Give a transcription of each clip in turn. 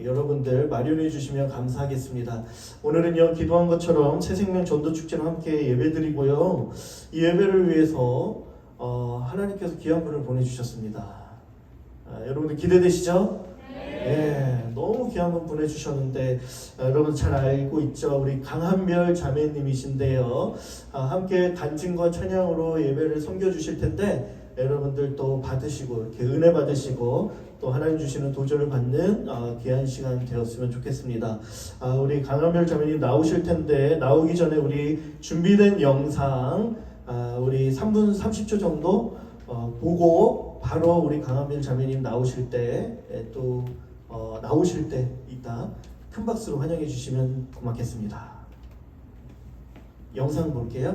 여러분들 마련해 주시면 감사하겠습니다. 오늘은요, 기도한 것처럼 새생명 전도축제로 함께 예배드리고요, 이 예배를 위해서 하나님께서 귀한 분을 보내주셨습니다. 여러분들 기대되시죠? 네, 너무 귀한 분 보내주셨는데 여러분 잘 알고 있죠? 우리 강한별 자매님이신데요, 함께 간증과 찬양으로 예배를 섬겨주실 텐데, 여러분들 또 받으시고 이렇게 은혜 받으시고 또 하나님 주시는 도전을 받는 귀한 시간 되었으면 좋겠습니다. 우리 강한별 자매님 나오실 텐데, 나오기 전에 우리 준비된 영상 우리 3분 30초 정도 보고 바로 우리 강한별 자매님 나오실 때 또 나오실 때 이따 큰 박수로 환영해 주시면 고맙겠습니다. 영상 볼게요.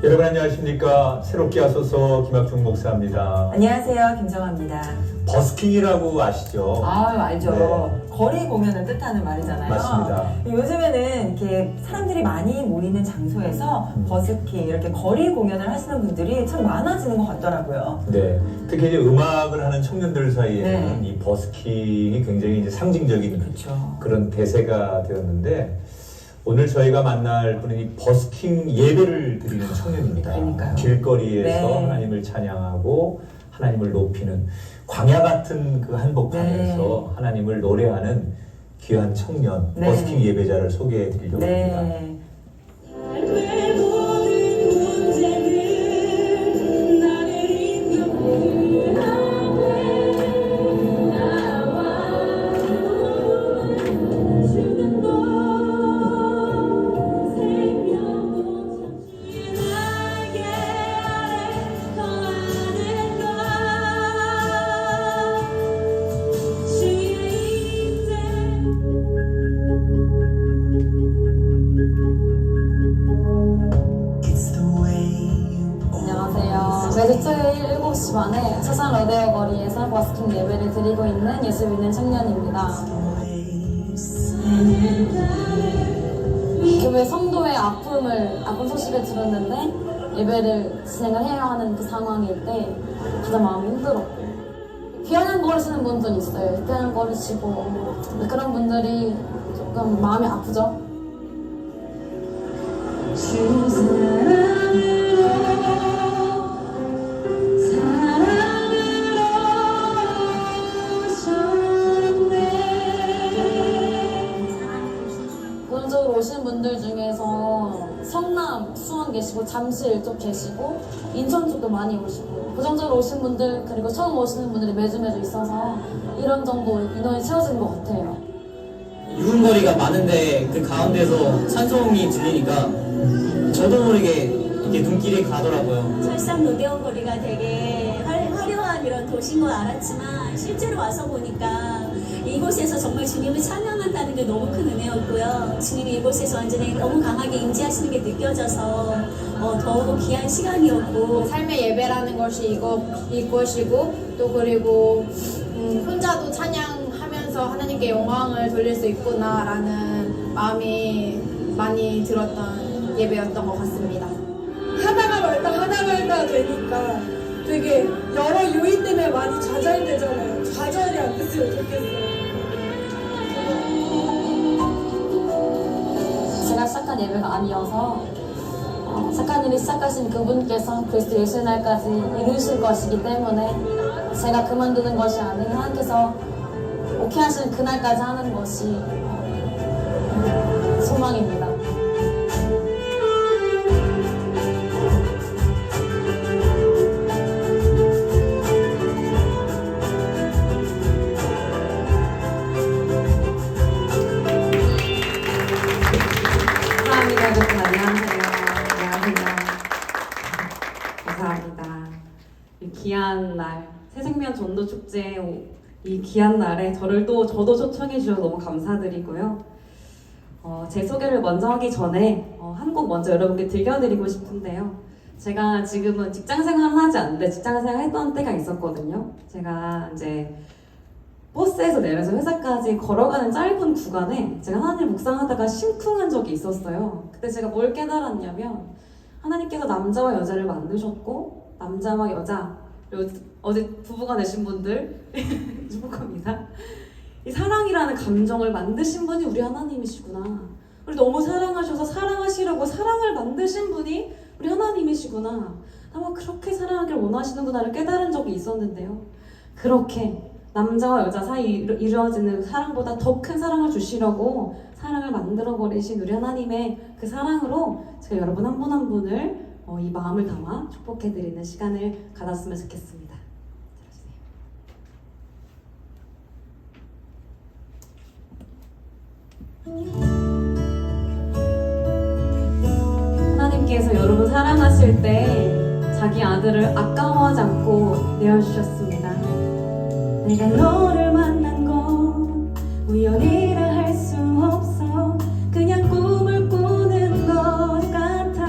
여러분 안녕하십니까. 새롭게 하소서 김학중 목사입니다. 안녕하세요, 김정아입니다. 버스킹이라고 아시죠? 알죠. 네. 거리 공연을 뜻하는 말이잖아요. 맞습니다. 요즘에는 이렇게 사람들이 많이 모이는 장소에서 버스킹, 이렇게 거리 공연을 하시는 분들이 참 많아지는 것 같더라고요. 네. 특히 이제 음악을 하는 청년들 사이에는 네. 이 버스킹이 굉장히 이제 상징적인 그렇죠. 그런 대세가 되었는데, 오늘 저희가 만날 분은 이 버스킹 예배를 드리는 청년입니다. 그러니까요. 길거리에서 네. 하나님을 찬양하고 하나님을 높이는 광야 같은 그 한복판에서 네. 하나님을 노래하는 귀한 청년, 네. 버스킹 예배자를 소개해 드리려고 합니다. 네. 매주 토요일 7시 반에 서산 로데오 거리에서 버스킹 예배를 드리고 있는 예수 믿는 청년입니다. 교회 성도의 아픈 소식을 들었는데 예배를 진행을 해야 하는 그 상황일 때 가장 마음이 힘들었고, 피아노 걸으시는 분들이 있어요. 피아노 걸으시고 그런 분들이 조금 마음이 아프죠. 부정적으로 오신 분들 중에서 성남, 수원 계시고 잠실 쪽 계시고 인천 쪽도 많이 오시고, 부정적으로 오신 분들 그리고 처음 오시는 분들이 매주 있어서 이런 정도 인원이 채워진 것 같아요. 유흥거리가 많은데 그 가운데서 찬송이 들리니까 저도 모르게 이렇게 눈길이 가더라고요. 설상 로데오 거리가 되게 화려한 이런 도시인 걸 알았지만 실제로 와서 보니까 이곳에서 정말 주님을 찬양한다는 게 너무 큰 은혜였고요. 주님이 이곳에서 완전히 너무 강하게 임재하시는 게 느껴져서 더욱 귀한 시간이었고, 삶의 예배라는 것이 이것이고, 또 그리고 혼자도 찬양하면서 하나님께 영광을 돌릴 수 있구나라는 마음이 많이 들었던 예배였던 것 같습니다. 하다가 말다 되니까 되게 여러 요인 때문에 많이 좌절되잖아요. 좌절이 안 됐으면 좋겠어요. 제가 시작한 예배가 아니어서 착한 일이 시작하신 그분께서 그리스도 예수의 날까지 이루실 것이기 때문에 제가 그만두는 것이 아니라 하나님께서 오케이 하시는 그날까지 하는 것이 소망입니다. 감사합니다. 이 귀한 날, 새생명 전도축제 이 귀한 날에 저도 초청해 주셔서 너무 감사드리고요. 제 소개를 먼저 하기 전에 한 곡 먼저 여러분께 들려드리고 싶은데요. 제가 지금은 직장생활은 하지 않는데 직장생활 했던 때가 있었거든요. 제가 이제 버스에서 내려서 회사까지 걸어가는 짧은 구간에 제가 하나님 묵상하다가 심쿵한 적이 있었어요. 그때 제가 뭘 깨달았냐면, 하나님께서 남자와 여자를 만드셨고 남자와 여자, 어제 부부가 되신 분들 축복합니다. 사랑이라는 감정을 만드신 분이 우리 하나님이시구나. 우리 너무 사랑하셔서 사랑하시려고 사랑을 만드신 분이 우리 하나님이시구나. 아마 그렇게 사랑하길 원하시는구나를 깨달은 적이 있었는데요. 그렇게 남자와 여자 사이 이루어지는 사랑보다 더 큰 사랑을 주시려고 사랑을 만들어버리신 우리 하나님의 그 사랑으로 제가 여러분 한 분 한 분을 이 마음을 담아 축복해드리는 시간을 가졌으면 좋겠습니다. 하나님께서 여러분 사랑하실 때 자기 아들을 아까워하지 않고 내어주셨습니다. 내가 너를 만난 건 우연이라 할 수 없어. 그냥 꿈을 꾸는 것 같아.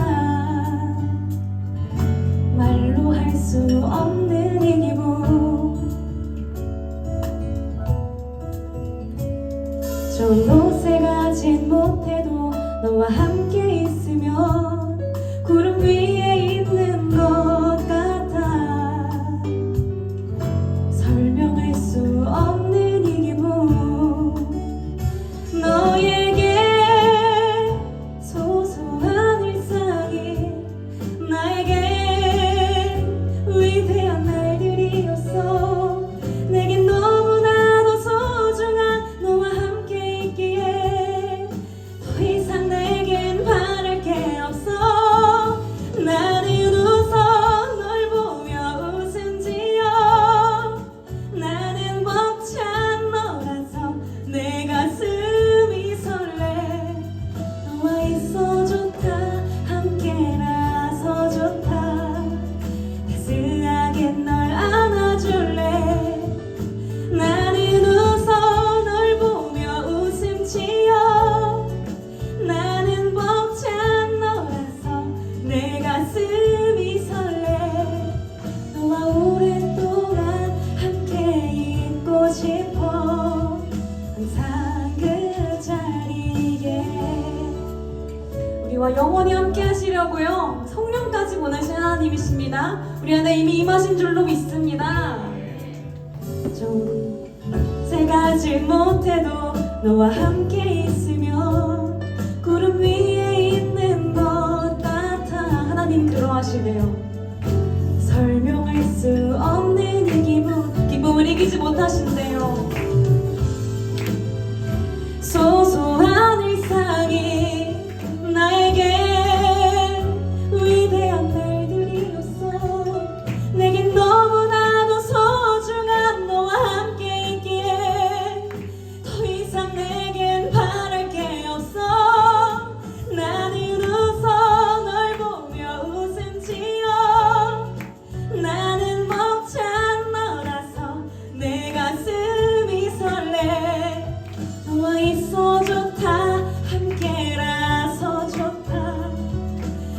말로 할 수 없는 이 기분. 좋은 옷을 가진 못해도 너와 함께 있으면 구름 위에 있는 것 같아. 설명할 수 없는 이 기분. 너에게 소소한 일상이 나에게 위대한 날들이었어. 내겐 너무나도 소중한 너와 함께 있기에 더 이상 내겐 바랄 게 없어. 나는 웃어 널 보며 웃음 지어. 나는 벅찬 너라서 내 가슴이 설레. 너와 있어 좋다. 함께라서 좋다. 따스하게 널 안아줄래. 나는 웃어 널 보며 웃음 지어. 나는 벅찬 너라서 내 가슴이 설레. 너와 오랫동안 함께 있고 싶어. 항상 그 자리에. 우리와 영원히 함께 하시려고요. 성령까지 보내신 하나님이십니다. 우리 안에 이미 임하신 줄로 믿습니다. 좀 새가지 못해도 너와 함께 있으면 구름 위에 있는 것 같아. 하나님 그러하시네요. 설명할 수 없는 이 기분. 기쁨을 이기지 못하신대요. 소소한 일상이 나에게 위대한 날들이었어. 내겐 너무나도 소중한 너와 함께 있기에 더 이상 내겐 바랄 게 없어. 나는 웃어 널 보며 웃음 지어. 나는 벅찬 너라서 내 가슴이 설레. 너와 있어 좋다. 함께라서 좋다.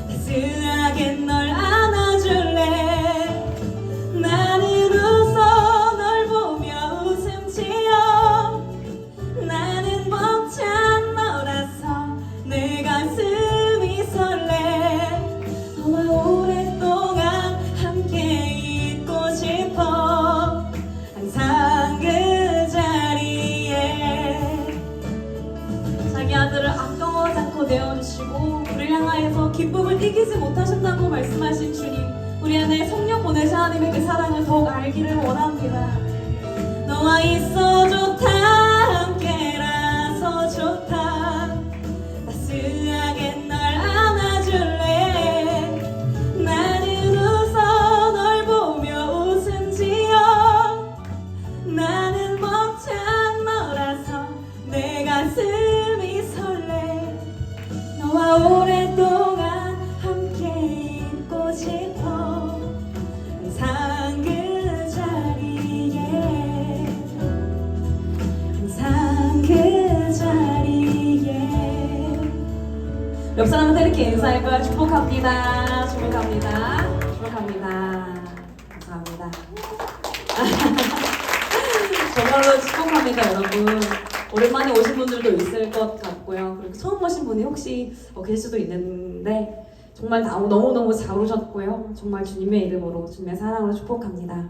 따스하게 널 안아줄래. 나는 웃어 널 보며 웃음 지어. 나는 벅찬 너라서 내 가슴이 설레. 너와 오랫동안 함께 있고 싶어. 항상 그 자리에. 자기 아들을 아까워하지 않고 내어주시고 우리를 향하여서 기쁨을 이기지 못하신다고 말씀하신 주님, 우리 안에 성령 보내신 하나님의 그 사랑을 더욱 알기를 원합니다. 너와 있어 좋다. 함께라서 좋다. 따스하게 널 안아줄래. 나는 웃어 널 보며 웃음 지어. 나는 벅찬 너라서 내 가슴이 설레. 너와 오랫동안 함께 있고 싶어. 항상 그 자리에. 항상 그 자리에. 옆 사람한테 이렇게 인사할까요? 축복합니다. 축복합니다. 축복합니다. 감사합니다. 정말로 축복합니다, 여러분. 오랜만에 오신 분들도 있을 것 같고요. 그리고 처음 오신 분이 혹시 계실 수도 있는데 정말 너무너무 잘 오셨고요. 정말 주님의 이름으로, 주님의 사랑으로 축복합니다.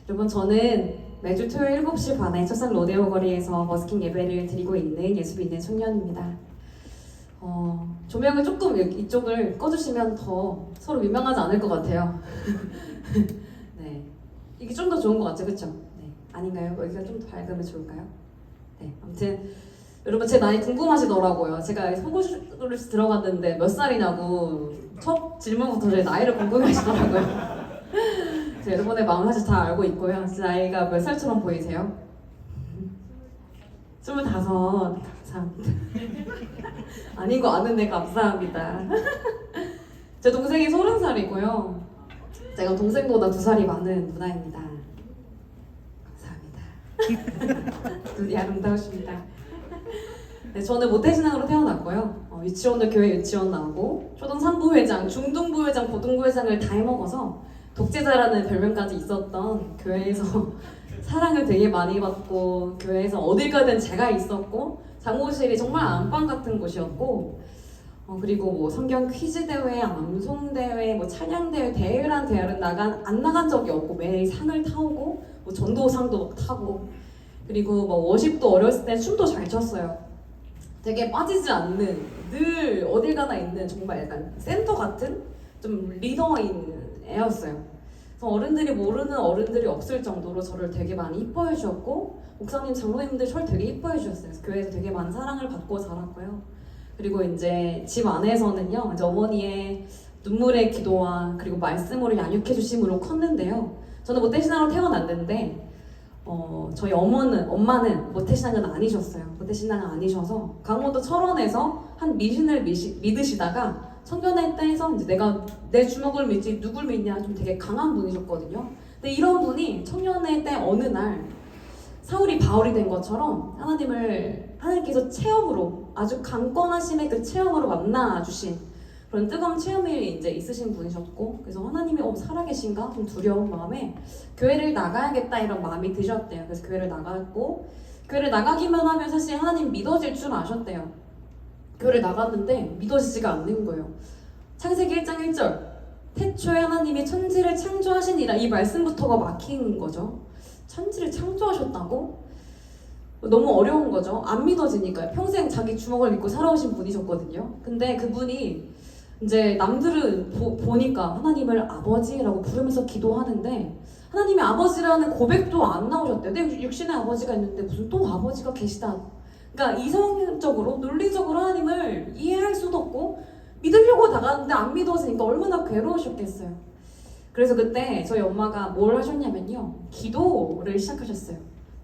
여러분, 저는 매주 토요일 7시 반에 첫산 로데오 거리에서 버스킹 예배를 드리고 있는 예수 믿는 청년입니다. 조명을 조금 이쪽을 꺼주시면 더 서로 민망하지 않을 것 같아요. 네, 이게 좀 더 좋은 것 같죠, 그렇죠? 네, 아닌가요? 여기가 좀 더 밝으면 좋을까요? 네, 아무튼 여러분 제 나이 궁금하시더라고요. 제가 속옷을 들어갔는데 몇 살이냐고 첫 질문부터 제 나이를 궁금해하시더라고요. 제가 여러분의 마음을 사실 다 알고 있고요. 제 나이가 몇 살처럼 보이세요? 25. 감사합니다. 아닌 거 아는데 감사합니다. 제 동생이 30살이고요. 제가 동생보다 2살이 많은 누나입니다. 감사합니다. 눈이 아름다우십니다. 네, 저는 모태신앙으로 태어났고요. 유치원도 교회 유치원 나오고 초등 3부 회장, 중등부 회장, 고등부 회장을 다 해먹어서 독재자라는 별명까지 있었던 교회에서 사랑을 되게 많이 받고 교회에서 어딜 가든 제가 있었고 사무실이 정말 안방 같은 곳이었고 그리고 뭐 성경 퀴즈 대회, 암송 대회, 뭐 찬양 대회, 대회란 대회를 안 나간 적이 없고 매일 상을 타오고 뭐 전도상도 막 타고 그리고 뭐 워십도 어렸을 때 춤도 잘 췄어요. 되게 빠지지 않는 늘 어딜 가나 있는 정말 약간 센터 같은 좀 리더인 애였어요. 그래서 어른들이 모르는 어른들이 없을 정도로 저를 되게 많이 이뻐해 주셨고 목사님, 장로님들 저를 되게 이뻐해 주셨어요. 그래서 교회에서 되게 많은 사랑을 받고 자랐고요. 그리고 이제 집 안에서는요, 이제 어머니의 눈물의 기도와 그리고 말씀으로 양육해 주심으로 컸는데요. 저는 모태신앙으로 태어났는데 저희 엄마는 모태신앙은 아니셨어요. 모태신앙은 아니셔서 강원도 철원에서 한 미신을 믿으시다가 청년회 때에서 이제 내가 내 주먹을 믿지 누굴 믿냐 좀 되게 강한 분이셨거든요. 근데 이런 분이 청년회 때 어느 날 사울이 바울이 된 것처럼 하나님께서 체험으로 아주 강권하심의 그 체험으로 만나 주신 그런 뜨거운 체험이 이제 있으신 분이셨고 그래서 하나님이 살아계신가 좀 두려운 마음에 교회를 나가야겠다 이런 마음이 드셨대요. 그래서 교회를 나갔고 교회를 나가기만 하면 사실 하나님 믿어질 줄 아셨대요. 교회를 나갔는데 믿어지지가 않는 거예요. 창세기 1장 1절 태초에 하나님이 천지를 창조하시니라 이 말씀부터가 막힌 거죠. 천지를 창조하셨다고? 너무 어려운 거죠. 안 믿어지니까요. 평생 자기 주먹을 믿고 살아오신 분이셨거든요. 근데 그분이 이제 남들은 보니까 하나님을 아버지라고 부르면서 기도하는데 하나님이 아버지라는 고백도 안 나오셨대요. 내 육신의 아버지가 있는데 무슨 또 아버지가 계시다. 그러니까 이성적으로 논리적으로 하나님을 이해할 수도 없고 믿으려고 나갔는데 안 믿어지니까 얼마나 괴로우셨겠어요. 그래서 그때 저희 엄마가 뭘 하셨냐면요, 기도를 시작하셨어요.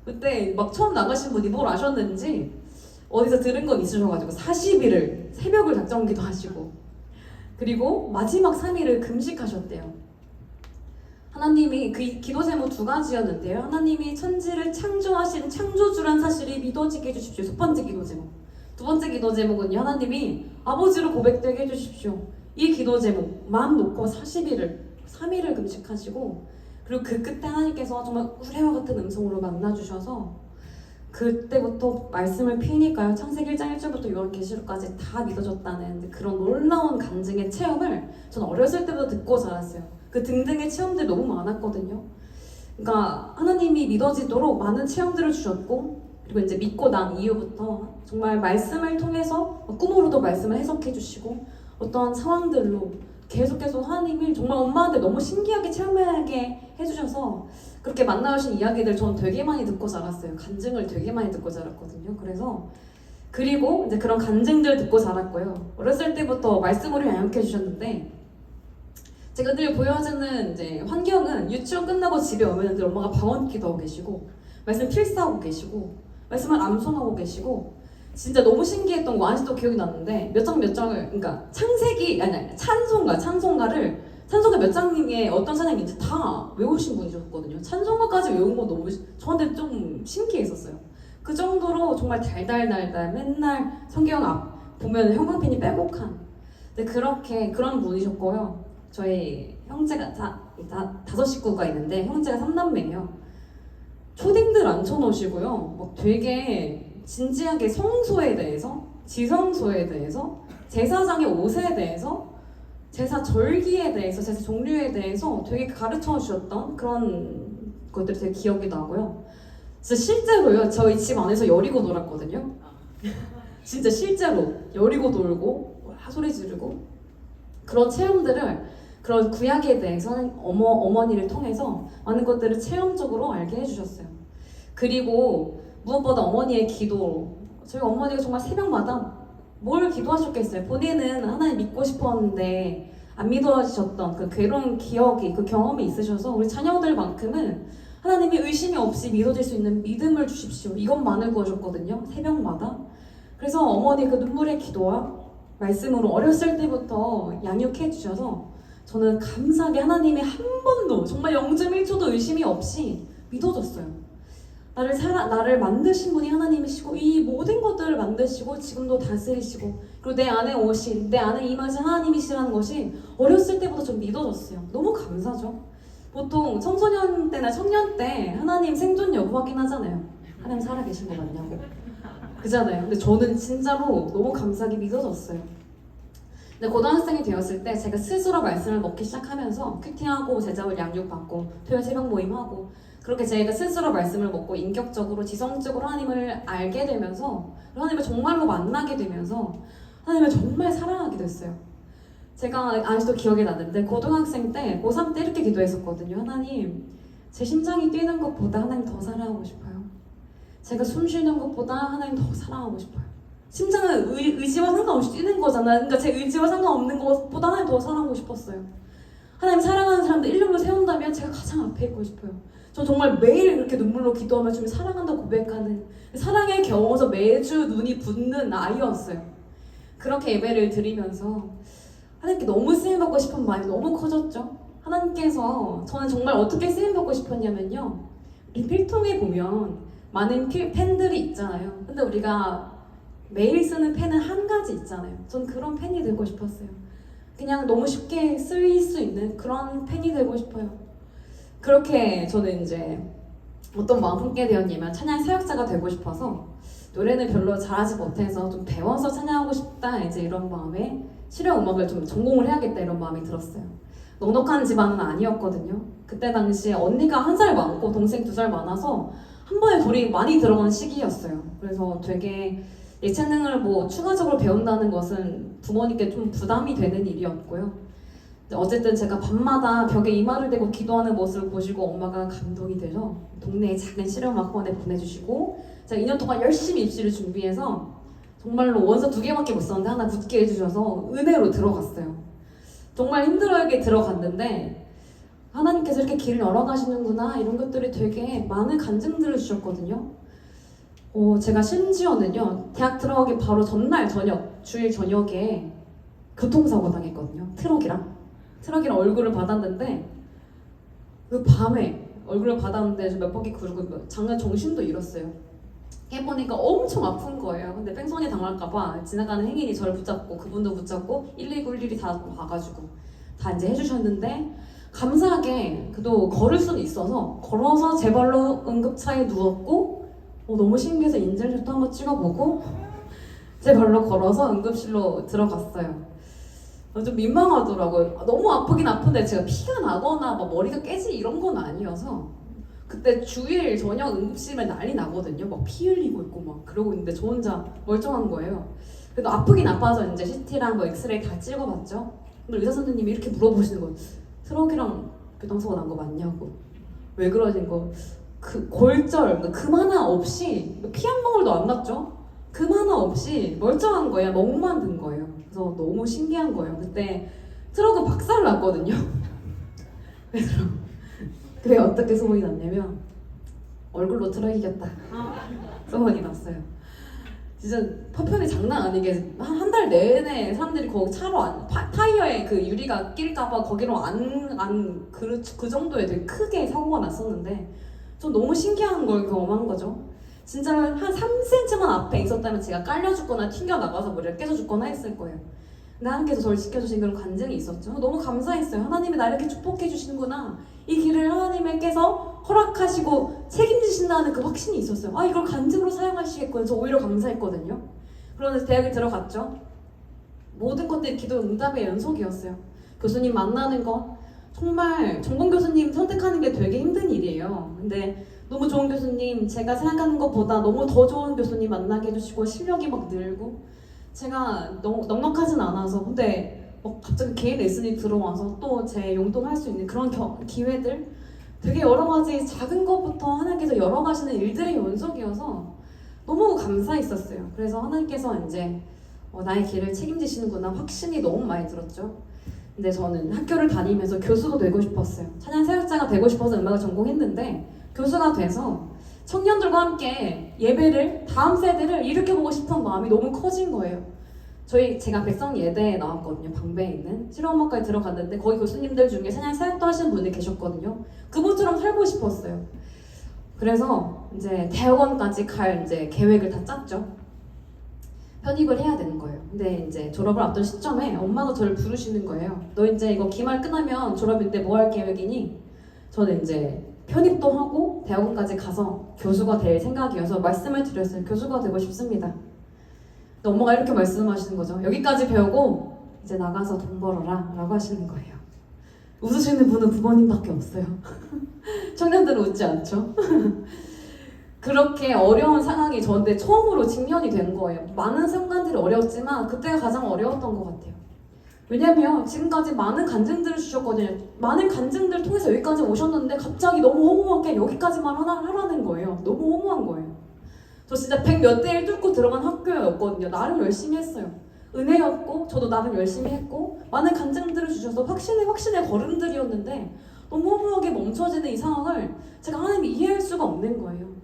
그때 막 처음 나가신 분이 뭘 아셨는지 어디서 들은 건 있으셔가지고 40일을 새벽을 작정기도 하시고 그리고 마지막 3일을 금식하셨대요. 하나님이 그 기도 제목 2가지였는데요. 하나님이 천지를 창조하신 창조주란 사실이 믿어지게 해주십시오. 첫 번째 기도 제목. 두 번째 기도 제목은요. 하나님이 아버지로 고백되게 해주십시오. 이 기도 제목 마음 놓고 3일을 금식하시고 그리고 그 끝에 하나님께서 정말 우레와 같은 음성으로 만나주셔서 그때부터 말씀을 피니까요. 창세기 1장 1절부터 요한계시록까지 다 믿어졌다는 그런 놀라운 간증의 체험을 저는 어렸을 때부터 듣고 자랐어요. 그 등등의 체험들이 너무 많았거든요. 그러니까 하나님이 믿어지도록 많은 체험들을 주셨고 그리고 이제 믿고 난 이후부터 정말 말씀을 통해서 꿈으로도 말씀을 해석해 주시고 어떤 상황들로 계속해서 하나님이 정말 엄마한테 너무 신기하게 체험하게 해주셔서 그렇게 만나오신 이야기들 전 되게 많이 듣고 자랐어요. 간증을 되게 많이 듣고 자랐거든요. 그리고 이제 그런 간증들 듣고 자랐고요. 어렸을 때부터 말씀으로 양육해 주셨는데 제가 늘 보여주는 이제 환경은 유치원 끝나고 집에 오면 늘 엄마가 방언 기도하고 계시고 말씀 필사하고 계시고 말씀을 암송하고 계시고 진짜 너무 신기했던 거 아직도 기억이 나는데 몇 장을 그러니까 찬송가 몇 장에 어떤 찬양인지 다 외우신 분이셨거든요. 찬송가까지 외운 거 너무 저한테 좀 신기했었어요. 그 정도로 정말 달달달달 맨날 성경 앞 보면 형광펜이 빼곡한 그런 분이셨고요. 저희 형제가 다섯 식구가 있는데 형제가 3남매예요. 초딩들 앉혀놓으시고요. 막 되게 진지하게 성소에 대해서, 지성소에 대해서, 제사장의 옷에 대해서, 제사 절기에 대해서, 제사 종류에 대해서 되게 가르쳐 주셨던 그런 그것들이 되게 기억이 나고요. 진짜 실제로요. 저희 집 안에서 여리고 놀았거든요. 진짜 실제로 여리고 놀고 소리 지르고 그런 체험들을 그런 구약에 대해서 어머니를 통해서 많은 것들을 체험적으로 알게 해주셨어요. 그리고 무엇보다 어머니의 기도, 저희 어머니가 정말 새벽마다 뭘 기도하셨겠어요. 본인은 하나님 믿고 싶었는데 안 믿어지셨던 그 괴로운 기억이, 그 경험이 있으셔서 우리 자녀들만큼은 하나님이 의심이 없이 믿어질 수 있는 믿음을 주십시오. 이것만을 구하셨거든요. 새벽마다. 그래서 어머니 그 눈물의 기도와 말씀으로 어렸을 때부터 양육해 주셔서 저는 감사하게 하나님이 한 번도 정말 0.1초도 의심이 없이 믿어졌어요. 나를 만드신 분이 하나님이시고 이 모든 것들을 만드시고 지금도 다스리시고 그리고 내 안에 오신 내 안에 임하신 하나님이시라는 것이 어렸을 때부터 좀 믿어졌어요. 너무 감사죠. 보통 청소년 때나 청년 때 하나님 생존 여부 확인하잖아요. 하나님 살아계신 거 맞냐고 그잖아요. 근데 저는 진짜로 너무 감사하게 믿어졌어요. 근데 고등학생이 되었을 때 제가 스스로 말씀을 먹기 시작하면서 큐티하고 제자들 양육받고 토요일 새벽 모임하고 그렇게 제가 스스로 말씀을 먹고 인격적으로 지성적으로 하나님을 알게 되면서 하나님을 정말로 만나게 되면서 하나님을 정말 사랑하게 됐어요. 제가 아직도 기억이 나는데 고등학생 때 고3 때 이렇게 기도했었거든요. 하나님, 제 심장이 뛰는 것보다 하나님 더 사랑하고 싶어요. 제가 숨 쉬는 것보다 하나님 더 사랑하고 싶어요. 심장은 의지와 상관없이 뛰는 거잖아요. 그러니까 제 의지와 상관없는 것보다 하나님 더 사랑하고 싶었어요. 하나님 사랑하는 사람들 일렬로 세운다면 제가 가장 앞에 있고 싶어요. 저 정말 매일 그렇게 눈물로 기도하며 주님 사랑한다고 고백하는 사랑에 겨워서 매주 눈이 붓는 아이였어요. 그렇게 예배를 드리면서 하나님께 너무 쓰임받고 싶은 마음이 너무 커졌죠. 하나님께서 저는 정말 어떻게 쓰임받고 싶었냐면요. 이 필통에 보면 많은 펜들이 있잖아요. 근데 우리가 매일 쓰는 펜은 한 가지 있잖아요. 전 그런 펜이 되고 싶었어요. 그냥 너무 쉽게 쓰일 수 있는 그런 펜이 되고 싶어요. 그렇게 저는 이제 어떤 마음 품게 되었냐면 찬양 사역자가 되고 싶어서 노래는 별로 잘하지 못해서 좀 배워서 찬양하고 싶다 이제 이런 마음에 실용 음악을 좀 전공을 해야겠다 이런 마음이 들었어요. 넉넉한 집안은 아니었거든요. 그때 당시에 언니가 1살 많고 동생 2살 많아서 한 번에 둘이 많이 들어간 시기였어요. 그래서 되게 예체능을 뭐 추가적으로 배운다는 것은 부모님께 좀 부담이 되는 일이었고요. 어쨌든 제가 밤마다 벽에 이마를 대고 기도하는 모습을 보시고 엄마가 감동이 돼서 동네에 작은 실용음악원에 보내주시고 제가 2년 동안 열심히 입시를 준비해서 정말로 원서 2개밖에 못 썼는데 하나 붙게 해주셔서 은혜로 들어갔어요. 정말 힘들게 들어갔는데 하나님께서 이렇게 길을 열어가시는구나 이런 것들이 되게 많은 간증들을 주셨거든요. 제가 심지어는요 대학 들어가기 바로 전날 저녁 주일 저녁에 교통사고 당했거든요. 트럭이랑 얼굴을 받았는데 그 밤에 얼굴을 받았는데 몇 바퀴 굴고 장난 정신도 잃었어요. 해보니까 엄청 아픈 거예요. 근데 뺑소니 당할까봐 지나가는 행인이 저를 붙잡고 그분도 붙잡고 119, 112 다 와가지고 다 이제 해주셨는데 감사하게 그래도 걸을 수는 있어서 걸어서 제 발로 응급차에 누웠고 너무 신기해서 인증샷도 한번 찍어보고 제 발로 걸어서 응급실로 들어갔어요. 좀 민망하더라고요. 너무 아프긴 아픈데 제가 피가 나거나 막 머리가 깨지 이런 건 아니어서 그때 주일 저녁 응급실에 난리 나거든요. 막 피 흘리고 있고 막 그러고 있는데 저 혼자 멀쩡한 거예요. 그래도 아프긴 아파서 이제 CT랑 뭐 엑스레이 다 찍어봤죠. 근데 의사 선생님이 이렇게 물어보시는 거예요. 트럭이랑 교통사고 난 거 맞냐고. 왜 그러신 거? 그 골절 금 하나 없이 피 한 방울도 안 났죠. 금 하나 없이 멀쩡한 거예요. 멍만 든 거예요. 그래서 너무 신기한 거예요. 그때 트럭은 박살 났거든요. 그래서 그게 어떻게 소문이 났냐면 얼굴로 트럭 이겼다 소문이 났어요. 진짜 파편이 장난 아니게 한 달 내내 사람들이 거기 차로 타이어에 그 유리가 낄까봐 거기로 그 정도의 되게 크게 사고가 났었는데 전 너무 신기한 걸 경험한 거죠. 진짜 한 3cm만 앞에 있었다면 제가 깔려 죽거나 튕겨 나가서 머리가 깨져 죽거나 했을 거예요. 근데 하나님께서 저를 지켜주신 그런 간증이 있었죠. 너무 감사했어요. 하나님이 나 이렇게 축복해 주시는구나. 이 길을 하나님께서 허락하시고 책임지신다는 그 확신이 있었어요. 이걸 간증으로 사용하시겠구나. 저 오히려 감사했거든요. 그러면서 대학에 들어갔죠. 모든 것들이 기도 응답의 연속이었어요. 교수님 만나는 거, 정말 전공 교수님 선택하는 게 되게 힘든 일이에요. 근데 너무 좋은 교수님, 제가 생각하는 것보다 너무 더 좋은 교수님 만나게 해주시고 실력이 막 늘고 제가 너무 넉넉하진 않아서 근데 막 갑자기 개인 레슨이 들어와서 또 제 용돈할 수 있는 그런 기회들 되게 여러 가지 작은 것부터 하나님께서 열어가시는 일들의 연속이어서 너무 감사했었어요. 그래서 하나님께서 이제 나의 길을 책임지시는구나 확신이 너무 많이 들었죠. 근데 저는 학교를 다니면서 교수도 되고 싶었어요. 찬양 사역자가 되고 싶어서 음악을 전공했는데 교수가 돼서 청년들과 함께 예배를 다음 세대를 일으켜보고 싶은 마음이 너무 커진 거예요. 제가 백성예대에 나왔거든요. 방배에 있는 실용음악과에 들어갔는데 거기 교수님들 중에 찬양 사역도 하시는 분이 계셨거든요. 그분처럼 살고 싶었어요. 그래서 이제 대학원까지 갈 이제 계획을 다 짰죠. 편입을 해야 되는 거예요. 근데 이제 졸업을 앞둔 시점에 엄마가 저를 부르시는 거예요. 너 이제 이거 기말 끝나면 졸업인데 뭐 할 계획이니? 저는 이제 편입도 하고 대학원까지 가서 교수가 될 생각이어서 말씀을 드렸어요. 교수가 되고 싶습니다. 근데 엄마가 이렇게 말씀하시는 거죠. 여기까지 배우고 이제 나가서 돈 벌어라 라고 하시는 거예요. 웃으시는 분은 부모님밖에 없어요. 청년들은 웃지 않죠? 그렇게 어려운 상황이 저한테 처음으로 직면이 된 거예요. 많은 순간들이 어려웠지만 그때가 가장 어려웠던 것 같아요. 왜냐면 지금까지 많은 간증들을 주셨거든요. 많은 간증들을 통해서 여기까지 오셨는데 갑자기 너무 허무하게 여기까지만 하라는 거예요. 너무 허무한 거예요. 저 진짜 100몇 대 1 뚫고 들어간 학교였거든요. 나름 열심히 했어요. 은혜였고 저도 나름 열심히 했고 많은 간증들을 주셔서 확신의 걸음들이었는데 너무 허무하게 멈춰지는 이 상황을 제가 하나님이 이해할 수가 없는 거예요.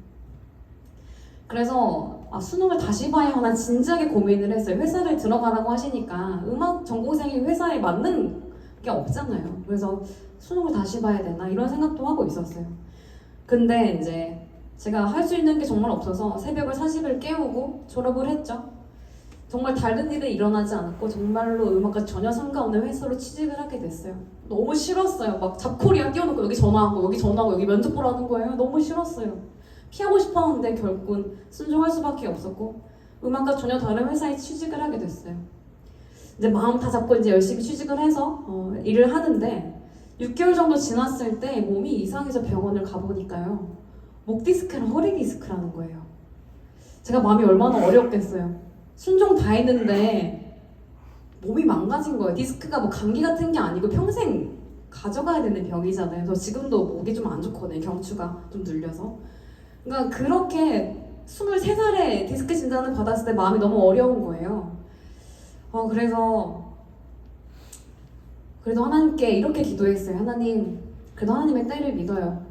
그래서 수능을 다시 봐야 하나 진지하게 고민을 했어요. 회사를 들어가라고 하시니까 음악 전공생이 회사에 맞는 게 없잖아요. 그래서 수능을 다시 봐야 되나 이런 생각도 하고 있었어요. 근데 이제 제가 할 수 있는 게 정말 없어서 새벽을 40을 깨우고 졸업을 했죠. 정말 다른 일은 일어나지 않았고 정말로 음악과 전혀 상관없는 회사로 취직을 하게 됐어요. 너무 싫었어요. 막 잡코리아 띄워놓고 여기 전화하고 여기 면접 보러 하는 거예요. 너무 싫었어요. 피하고 싶었는데 결국은 순종할 수밖에 없었고 음악과 전혀 다른 회사에 취직을 하게 됐어요. 이제 마음 다 잡고 이제 열심히 취직을 해서 일을 하는데 6개월 정도 지났을 때 몸이 이상해서 병원을 가보니까요. 목 디스크랑 허리 디스크라는 거예요. 제가 마음이 얼마나 어렵겠어요. 순종 다 했는데 몸이 망가진 거예요. 디스크가 뭐 감기 같은 게 아니고 평생 가져가야 되는 병이잖아요. 저 지금도 목이 좀 안 좋거든요. 경추가 좀 눌려서. 그러니까 그렇게 23살에 디스크 진단을 받았을 때 마음이 너무 어려운 거예요. 그래도 하나님께 이렇게 기도했어요. 하나님, 그래도 하나님의 때를 믿어요.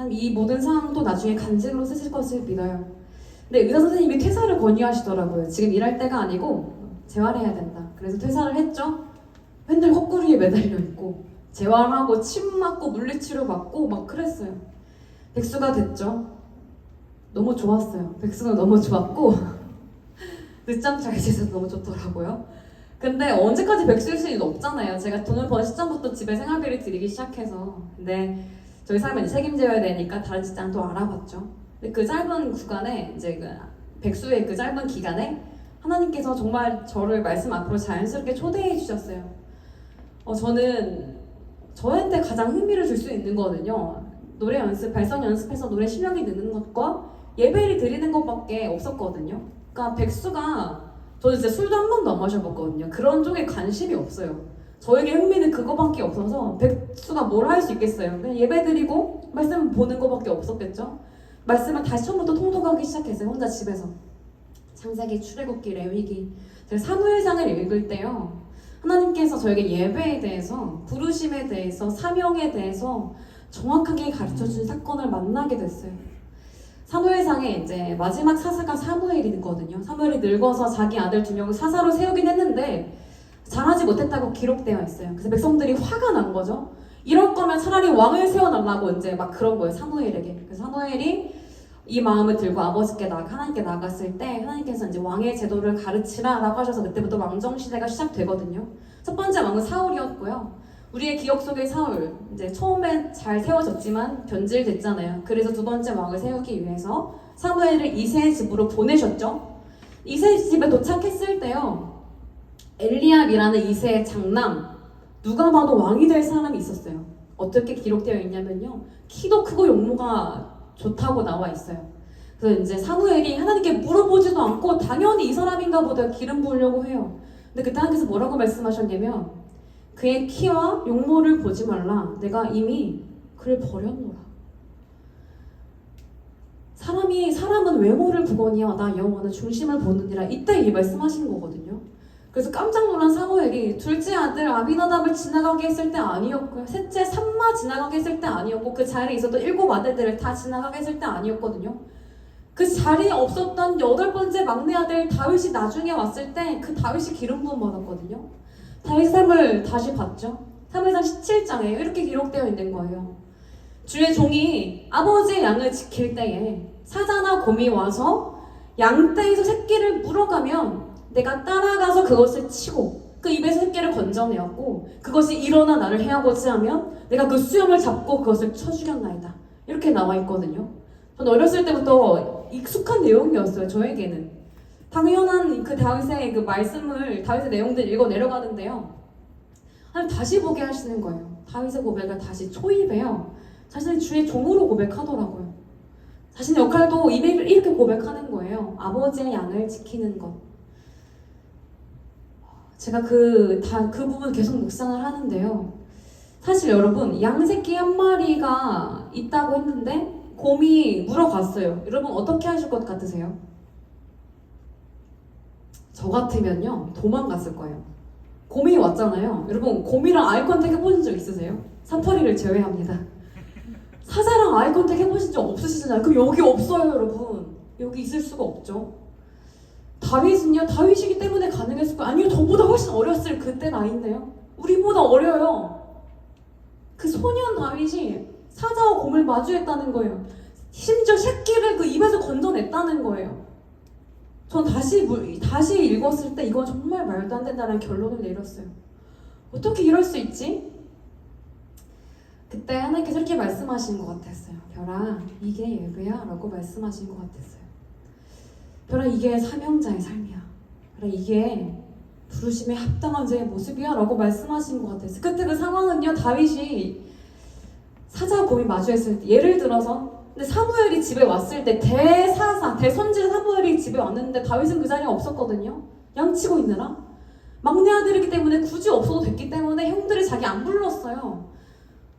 이 모든 상황도 나중에 간증으로 쓰실 것을 믿어요. 근데 의사 선생님이 퇴사를 권유하시더라고요. 지금 일할 때가 아니고 재활해야 된다. 그래서 퇴사를 했죠. 맨날 헛구리에 매달려 있고 재활하고 침 맞고 물리치료 받고 막 그랬어요. 백수가 됐죠. 너무 좋았어요. 백수가 너무 좋았고 늦잠 잘 자서 너무 좋더라고요. 근데 언제까지 백수일 수는 없잖아요. 제가 돈을 번 시점부터 집에 생활비를 드리기 시작해서. 근데 저희 삶은 책임져야 되니까 다른 직장을 또 알아봤죠. 근데 그 짧은 구간에 이제 그 백수의 그 짧은 기간에 하나님께서 정말 저를 말씀 앞으로 자연스럽게 초대해 주셨어요. 저는 저한테 가장 흥미를 줄 수 있는 거는요. 노래 연습, 발성 연습해서 노래 실력이 느는 것과 예배를 드리는 것밖에 없었거든요. 그러니까 백수가 저는 진짜 술도 한 번도 안 마셔봤거든요. 그런 쪽에 관심이 없어요. 저에게 흥미는 그거밖에 없어서 백수가 뭘 할 수 있겠어요. 그냥 예배 드리고 말씀 보는 것밖에 없었겠죠. 말씀을 다시 처음부터 통독하기 시작했어요. 혼자 집에서. 창세기, 출애굽기, 레위기. 제가 사무엘상을 읽을 때요. 하나님께서 저에게 예배에 대해서, 부르심에 대해서, 사명에 대해서 정확하게 가르쳐준 사건을 만나게 됐어요. 사무엘상에 이제 마지막 사사가 사무엘이거든요. 사무엘이 늙어서 자기 아들 2명을 사사로 세우긴 했는데 잘하지 못했다고 기록되어 있어요. 그래서 백성들이 화가 난 거죠. 이럴 거면 차라리 왕을 세워달라고 이제 막 그런 거예요. 사무엘에게. 그래서 사무엘이 이 마음을 들고 아버지께 하나님께 나갔을 때 하나님께서 이제 왕의 제도를 가르치라라고 하셔서 그때부터 왕정 시대가 시작되거든요. 첫 번째 왕은 사울이었고요. 우리의 기억 속의 사울, 이제 처음엔 잘 세워졌지만 변질됐잖아요. 그래서 두 번째 왕을 세우기 위해서 사무엘을 이새의 집으로 보내셨죠. 이새의 집에 도착했을 때요. 엘리압이라는 이새의 장남, 누가 봐도 왕이 될 사람이 있었어요. 어떻게 기록되어 있냐면요. 키도 크고 용모가 좋다고 나와 있어요. 그래서 이제 사무엘이 하나님께 물어보지도 않고 당연히 이 사람인가 보다 기름 부으려고 해요. 근데 그때 하나님께서 뭐라고 말씀하셨냐면 그의 키와 용모를 보지 말라. 내가 이미 그를 버렸노라. 사람은 외모를 보거니와 나 여호와는 중심을 보느니라. 이때 이 말씀하신 거거든요. 그래서 깜짝 놀란 사무엘이 둘째 아들 아비나답을 지나가게 했을 때 아니었고요. 셋째 삼마 지나가게 했을 때 아니었고 그 자리에 있었던 7 아들들을 다 지나가게 했을 때 아니었거든요. 그 자리에 없었던 8번째 막내 아들 다윗이 나중에 왔을 때 그 다윗이 기름 부음 받았거든요. 다윗의 삶을 다시 봤죠. 사무엘상 17장에 이렇게 기록되어 있는 거예요. 주의 종이 아버지의 양을 지킬 때에 사자나 곰이 와서 양떼에서 새끼를 물어가면 내가 따라가서 그것을 치고 그 입에서 새끼를 건져내었고 그것이 일어나 나를 해하고자 하면 내가 그 수염을 잡고 그것을 쳐 죽였나이다. 이렇게 나와 있거든요. 저는 어렸을 때부터 익숙한 내용이었어요. 저에게는 당연한 그 다윗의 그 말씀을 다윗의 내용들 읽어 내려가는데요. 하나님 다시 보게 하시는 거예요. 다윗의 고백을 다시 초입해요. 자신을 주의 종으로 고백하더라고요. 자신의 역할도 이렇게 고백하는 거예요. 아버지의 양을 지키는 것. 제가 그 부분 계속 묵상을 하는데요. 사실 여러분 양 새끼 한 마리가 있다고 했는데 곰이 물어갔어요. 여러분 어떻게 하실 것 같으세요? 저 같으면요 도망갔을 거예요. 곰이 왔잖아요. 여러분 곰이랑 아이 컨택 해보신 적 있으세요? 사파리를 제외합니다. 사자랑 아이 컨택 해보신 적 없으시잖아요. 그럼 여기 없어요 여러분. 여기 있을 수가 없죠. 다윗은요 다윗이기 때문에 가능했을 거예요. 아니요 저보다 훨씬 어렸을 그때 나이인데요. 우리보다 어려요. 그 소년 다윗이 사자와 곰을 마주했다는 거예요. 심지어 새끼를 그 입에서 건져냈다는 거예요. 전 다시 읽었을 때 이건 정말 말도 안 된다는 결론을 내렸어요. 어떻게 이럴 수 있지? 그때 하나님께서 이렇게 말씀하신 것 같았어요. 별아 이게 예배야 라고 말씀하신 것 같았어요. 별아 이게 사명자의 삶이야. 별아 이게 부르심에 합당한 자의 모습이야 라고 말씀하신 것 같았어요. 그때 그 상황은요 다윗이 사자와 곰이 마주했을 때 예를 들어서 근데 사무엘이 집에 왔을 때 대선지자 사무엘이 집에 왔는데 다윗은 그 자리에 없었거든요. 양치고 있느라 막내 아들이기 때문에 굳이 없어도 됐기 때문에 형들이 자기 안 불렀어요.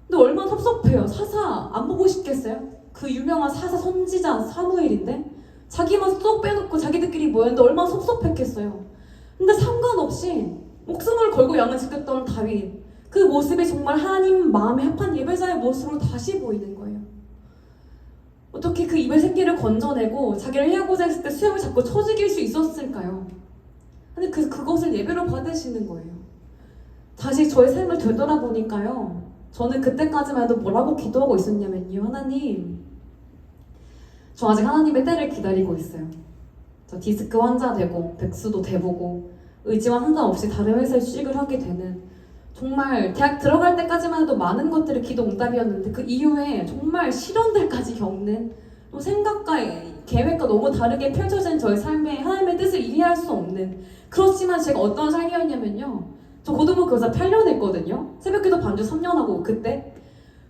근데 얼마나 섭섭해요. 사사 안 보고 싶겠어요? 그 유명한 사사 선지자 사무엘인데 자기만 쏙 빼놓고 자기들끼리 모였는데 얼마나 섭섭했겠어요. 근데 상관없이 목숨을 걸고 양을 지켰던 다윗 그 모습이 정말 하나님 마음에 합한 예배자의 모습으로 다시 보이는 거예요. 어떻게 그 입에 새끼를 건져내고 자기를 해하고자 했을 때 수염을 잡고 쳐 죽일 수 있었을까요? 근데 그것을 예배로 받으시는 거예요. 다시 저의 삶을 되돌아보니까요. 저는 그때까지만 해도 뭐라고 기도하고 있었냐면요. 하나님, 저 아직 하나님의 때를 기다리고 있어요. 저 디스크 환자 되고 백수도 돼보고 의지와 상관없이 다른 회사에 취직을 하게 되는 정말 대학 들어갈 때까지만 해도 많은 것들이 기도 응답이었는데 그 이후에 정말 시련들까지 겪는 또 생각과 계획과 너무 다르게 펼쳐진 저의 삶에 하나님의 뜻을 이해할 수 없는 그렇지만 제가 어떤 삶이었냐면요. 저 고등부 교사 8년 했거든요. 새벽기도 반주 3년 하고 그때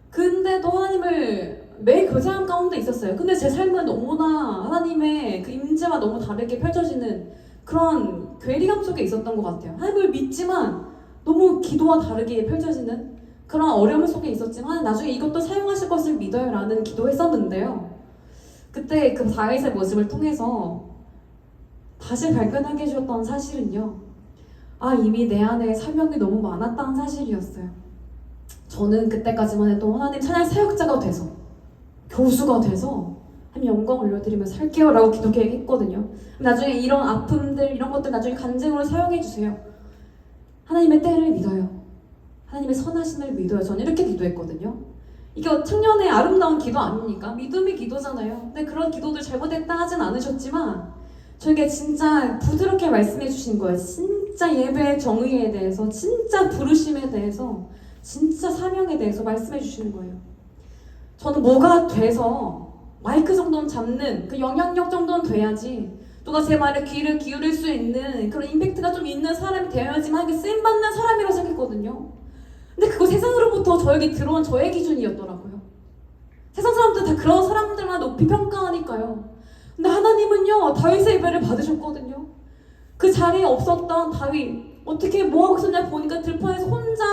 근데도 하나님을 매일 교제하는 가운데 있었어요. 근데 제 삶은 너무나 하나님의 그 임재와 너무 다르게 펼쳐지는 그런 괴리감 속에 있었던 것 같아요. 하나님을 믿지만 너무 기도와 다르게 펼쳐지는 그런 어려움 속에 있었지만 나중에 이것도 사용하실 것을 믿어요 라는 기도했었는데요. 그때 그 다윗의 모습을 통해서 다시 발견하게 해주셨던 사실은요. 이미 내 안에 사명이 너무 많았다는 사실이었어요. 저는 그때까지만 해도 하나님 찬양 사역자가 돼서 교수가 돼서 하나님 영광 올려드리며 살게요 라고 기도했거든요. 나중에 이런 아픔들 이런 것들 나중에 간증으로 사용해 주세요. 하나님의 때를 믿어요. 하나님의 선하심을 믿어요. 저는 이렇게 기도했거든요. 이게 청년의 아름다운 기도 아닙니까? 믿음의 기도잖아요. 근데 그런 기도들 잘못했다 하진 않으셨지만 저에게 진짜 부드럽게 말씀해 주신 거예요. 진짜 예배의 정의에 대해서, 진짜 부르심에 대해서, 진짜 사명에 대해서 말씀해 주시는 거예요. 저는 뭐가 돼서 마이크 정도는 잡는 그 영향력 정도는 돼야지 누가 제 말에 귀를 기울일 수 있는 그런 임팩트가 좀 있는 사람이 되어야지만 하게 쓰임받는 사람이라고 생각했거든요. 근데 그거 세상으로부터 저에게 들어온 저의 기준이었더라고요. 세상 사람들 다 그런 사람들만 높이 평가하니까요. 근데 하나님은요, 다윗의 예배를 받으셨거든요. 그 자리에 없었던 다윗, 어떻게 뭐하고 있었냐 보니까 들판에서 혼자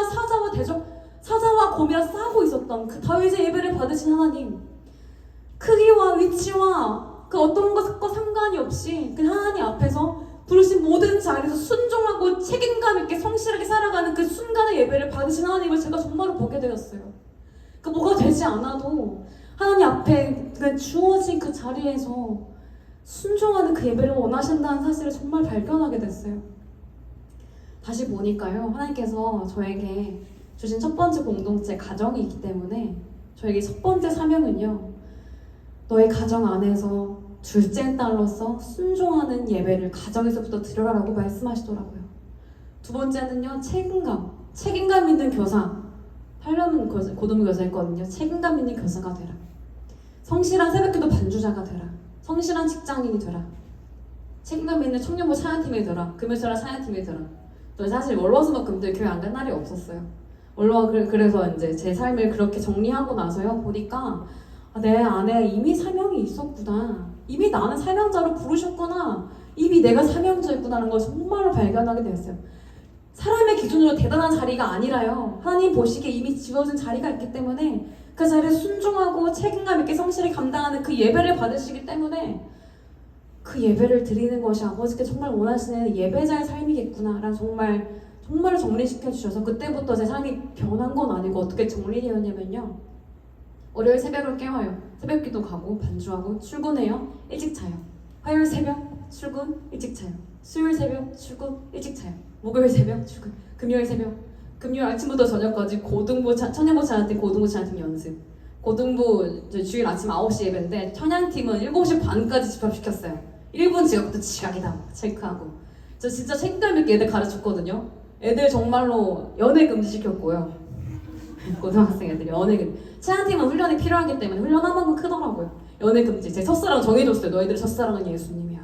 사자와 곰이랑 싸우고 있었던 그 다윗의 예배를 받으신 하나님. 크기와 위치와 그 어떤 것과 상관이 없이 그 하나님 앞에서 부르신 모든 자리에서 순종하고 책임감 있게 성실하게 살아가는 그 순간의 예배를 받으신 하나님을 제가 정말로 보게 되었어요. 그 뭐가 되지 않아도 하나님 앞에 그 주어진 그 자리에서 순종하는 그 예배를 원하신다는 사실을 정말 발견하게 됐어요. 다시 보니까요, 하나님께서 저에게 주신 첫 번째 공동체 가정이 있기 때문에 저에게 첫 번째 사명은요, 너의 가정 안에서 둘째 딸로서 순종하는 예배를 가정에서부터 드려라라고 말씀하시더라고요. 두 번째는요, 책임감 있는 교사. 팔려면 고등부 교사였거든요. 책임감 있는 교사가 되라. 성실한 새벽기도 반주자가 되라. 성실한 직장인이 되라. 책임감 있는 청년부 사역팀이 되라. 금요일날 사역팀이 되라. 저 사실 월화수목금토일 교회 안 간 날이 없었어요. 그래서 이제 제 삶을 그렇게 정리하고 나서요, 보니까 내 안에 이미 사명이 있었구나. 이미 나는 사명자로 부르셨구나. 이미 내가 사명자였구나라는 걸 정말로 발견하게 되었어요. 사람의 기준으로 대단한 자리가 아니라요, 하나님 보시기에 이미 지어진 자리가 있기 때문에 그 자리에 순종하고 책임감 있게 성실히 감당하는 그 예배를 받으시기 때문에 그 예배를 드리는 것이 아버지께 정말 원하시는 예배자의 삶이겠구나라는 정말 정리시켜 주셔서 그때부터 제 삶이 변한 건 아니고 어떻게 정리되었냐면요, 월요일 새벽을 깨워요. 새벽기도 가고 반주하고 출근해요. 일찍 자요. 화요일 새벽 출근 일찍 자요. 수요일 새벽 출근 일찍 자요. 목요일 새벽 출근. 금요일 새벽. 금요일 아침부터 저녁까지 청년부 찬양팀 고등부 찬양팀 연습. 고등부 주일 아침 9시 예배인데 찬양팀은 7시 반까지 집합시켰어요. 1분 지각부터 지각이다 체크하고. 저 진짜 책임감 있게 애들 가르쳤거든요. 애들 정말로 연애 금지시켰고요. 고등학생 애들이 연애 금지. 찬양팀은 훈련이 필요하기 때문에 훈련한 만큼 크더라고요. 연애 금지. 제 첫사랑 정해줬어요. 너희들의 첫사랑은 예수님이야.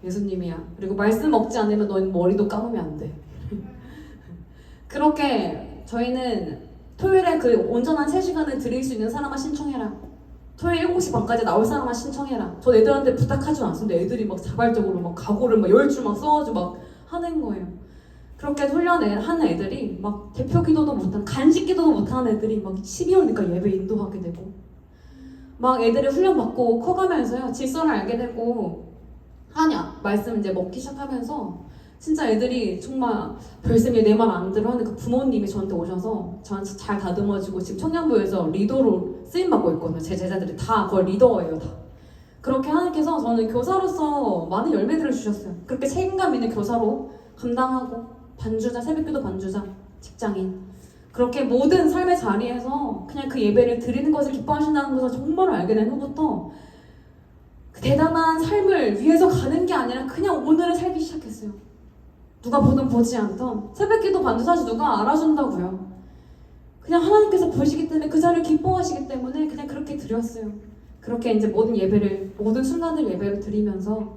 예수님이야. 그리고 말씀 먹지 않으면 너희는 머리도 감으면 안 돼. 그렇게 저희는 토요일에 그 온전한 3시간을 드릴 수 있는 사람만 신청해라. 토요일 7시 반까지 나올 사람만 신청해라. 전 애들한테 부탁하지 않았는데 애들이 막 자발적으로 막 각오를 막 10줄 막 써가지고 막 하는 거예요. 그렇게 훈련을 하는 애들이 막 대표 기도도 못한, 간식 기도도 못하는 애들이 막 12월이니까 예배 인도하게 되고, 막 애들이 훈련 받고 커가면서요, 질서를 알게 되고, 말씀 이제 먹기 시작하면서 진짜 애들이 정말 별쌤이 내 말 안 들어 하는 그 부모님이 저한테 오셔서 저한테 잘 다듬어주고 지금 청년부에서 리더로 쓰임받고 있거든요. 제 제자들이 다 거의 리더예요, 다. 그렇게 하나님께서 저는 교사로서 많은 열매들을 주셨어요. 그렇게 책임감 있는 교사로 감당하고, 반주자, 새벽기도 반주자, 직장인, 그렇게 모든 삶의 자리에서 그냥 그 예배를 드리는 것을 기뻐하신다는 것을 정말 알게 된 후부터 그 대단한 삶을 위해서 가는 게 아니라 그냥 오늘을 살기 시작했어요. 누가 보든 보지 않던 새벽기도 반주자 사실 누가 알아준다고요. 그냥 하나님께서 보시기 때문에 그 자리를 기뻐하시기 때문에 그냥 그렇게 드렸어요. 그렇게 이제 모든 순간들 예배를 드리면서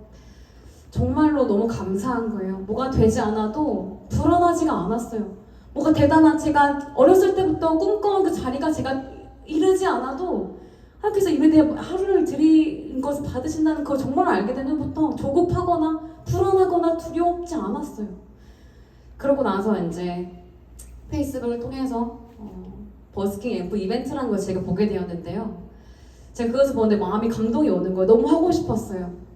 정말로 너무 감사한 거예요. 뭐가 되지 않아도 불안하지가 않았어요. 뭐가 대단한, 제가 어렸을 때부터 꿈꿔온 그 자리가 제가 이르지 않아도 하나님께서 이에 대해 하루를 드린 것을 받으신다는 걸 정말 알게 된 후부터 조급하거나 불안하거나 두렵지 않았어요. 그러고 나서 이제 페이스북을 통해서 버스킹 앰프 이벤트라는 걸 제가 보게 되었는데요. 제가 그것을 보는데 마음이 감동이 오는 거예요. 너무 하고 싶었어요.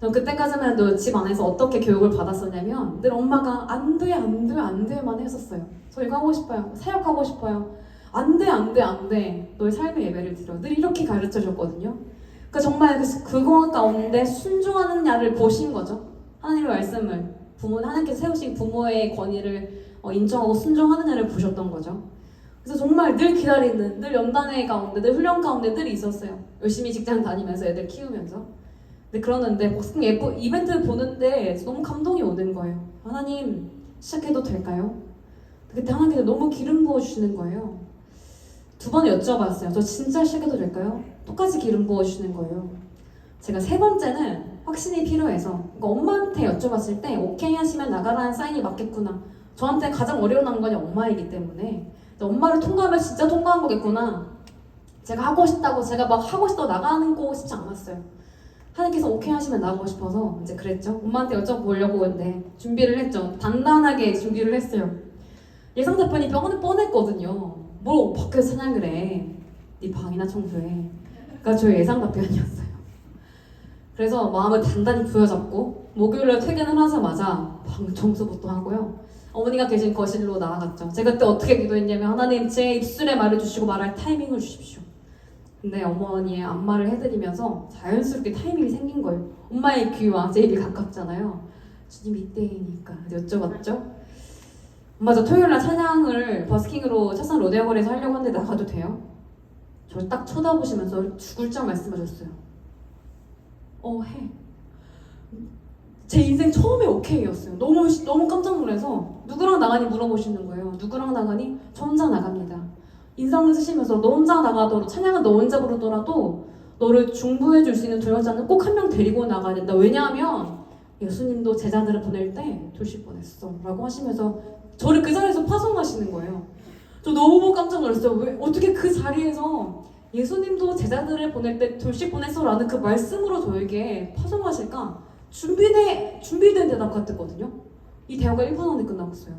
전 그때까지만 해도 집 안에서 어떻게 교육을 받았었냐면 늘 엄마가 안 돼만 했었어요. 저 이거 하고 싶어요. 사역하고 싶어요. 안 돼. 너의 삶의 예배를 드려. 늘 이렇게 가르쳐줬거든요. 그러니까 정말 그거 가운데 순종하는 야를 보신 거죠. 하나님의 말씀을, 하나님께서 세우신 부모의 권위를 인정하고 순종하는 야를 보셨던 거죠. 그래서 정말 늘 기다리는, 늘 연단회 가운데, 늘 훈련 가운데 늘 있었어요. 열심히 직장 다니면서 애들 키우면서. 근데 그러는데 버스킹 이벤트 보는데 너무 감동이 오는 거예요. 하나님, 시작해도 될까요? 그때 하나님께서 너무 기름 부어주시는 거예요. 2번 여쭤봤어요. 저 진짜 시작해도 될까요? 똑같이 기름 부어주시는 거예요. 제가 3번째는 확신이 필요해서, 그러니까 엄마한테 여쭤봤을 때 오케이 하시면 나가라는 사인이 맞겠구나. 저한테 가장 어려운 난관이 엄마이기 때문에 엄마를 통과하면 진짜 통과한 거겠구나. 제가 하고 싶다고 제가 막 하고 싶다고 나가는 거 싶지 않았어요. 하나님께서 오케이 하시면 나가고 싶어서 이제 그랬죠. 엄마한테 여쭤보려고 근데 준비를 했죠. 단단하게 준비를 했어요. 예상 답변이 병원에 뻔했거든요. 뭘 밖에서 찬양을 해. 네 방이나 청소해. 그러니까 저의 예상 답변이었어요. 그래서 마음을 단단히 부여잡고 목요일에 퇴근을 하자마자 방 청소부터 하고요. 어머니가 계신 거실로 나아갔죠. 제가 그때 어떻게 기도했냐면 하나님 제 입술에 말해주시고 말할 타이밍을 주십시오. 근데 어머니의 안마를 해드리면서 자연스럽게 타이밍이 생긴 거예요. 엄마의 귀와 제 입이 가깝잖아요. 주님 이때이니까 여쭤봤죠. 엄마 저 토요일날 찬양을 버스킹으로 차산 로데오거리에서 하려고 하는데 나가도 돼요? 저를 딱 쳐다보시면서 죽을 줄 말씀하셨어요. 해. 제 인생 처음에 오케이였어요. 너무 깜짝 놀라서 누구랑 나가니 물어보시는 거예요. 누구랑 나가니? 저 혼자 나갑니다. 인상을 쓰시면서 너 혼자 나가더라도 찬양은 너 혼자 부르더라도 너를 중보해 줄 수 있는 동역자는 꼭 한 명 데리고 나가야 된다. 왜냐하면 예수님도 제자들을 보낼 때 돌실 뻔했어 라고 하시면서 저를 그 자리에서 파송하시는 거예요. 저 너무 깜짝 놀랐어요. 왜 어떻게 그 자리에서 예수님도 제자들을 보낼 때 돌실 뻔했어 라는 그 말씀으로 저에게 파송하실까? 준비된 대답 같았거든요. 이 대화가 1분 안에 끝났어요.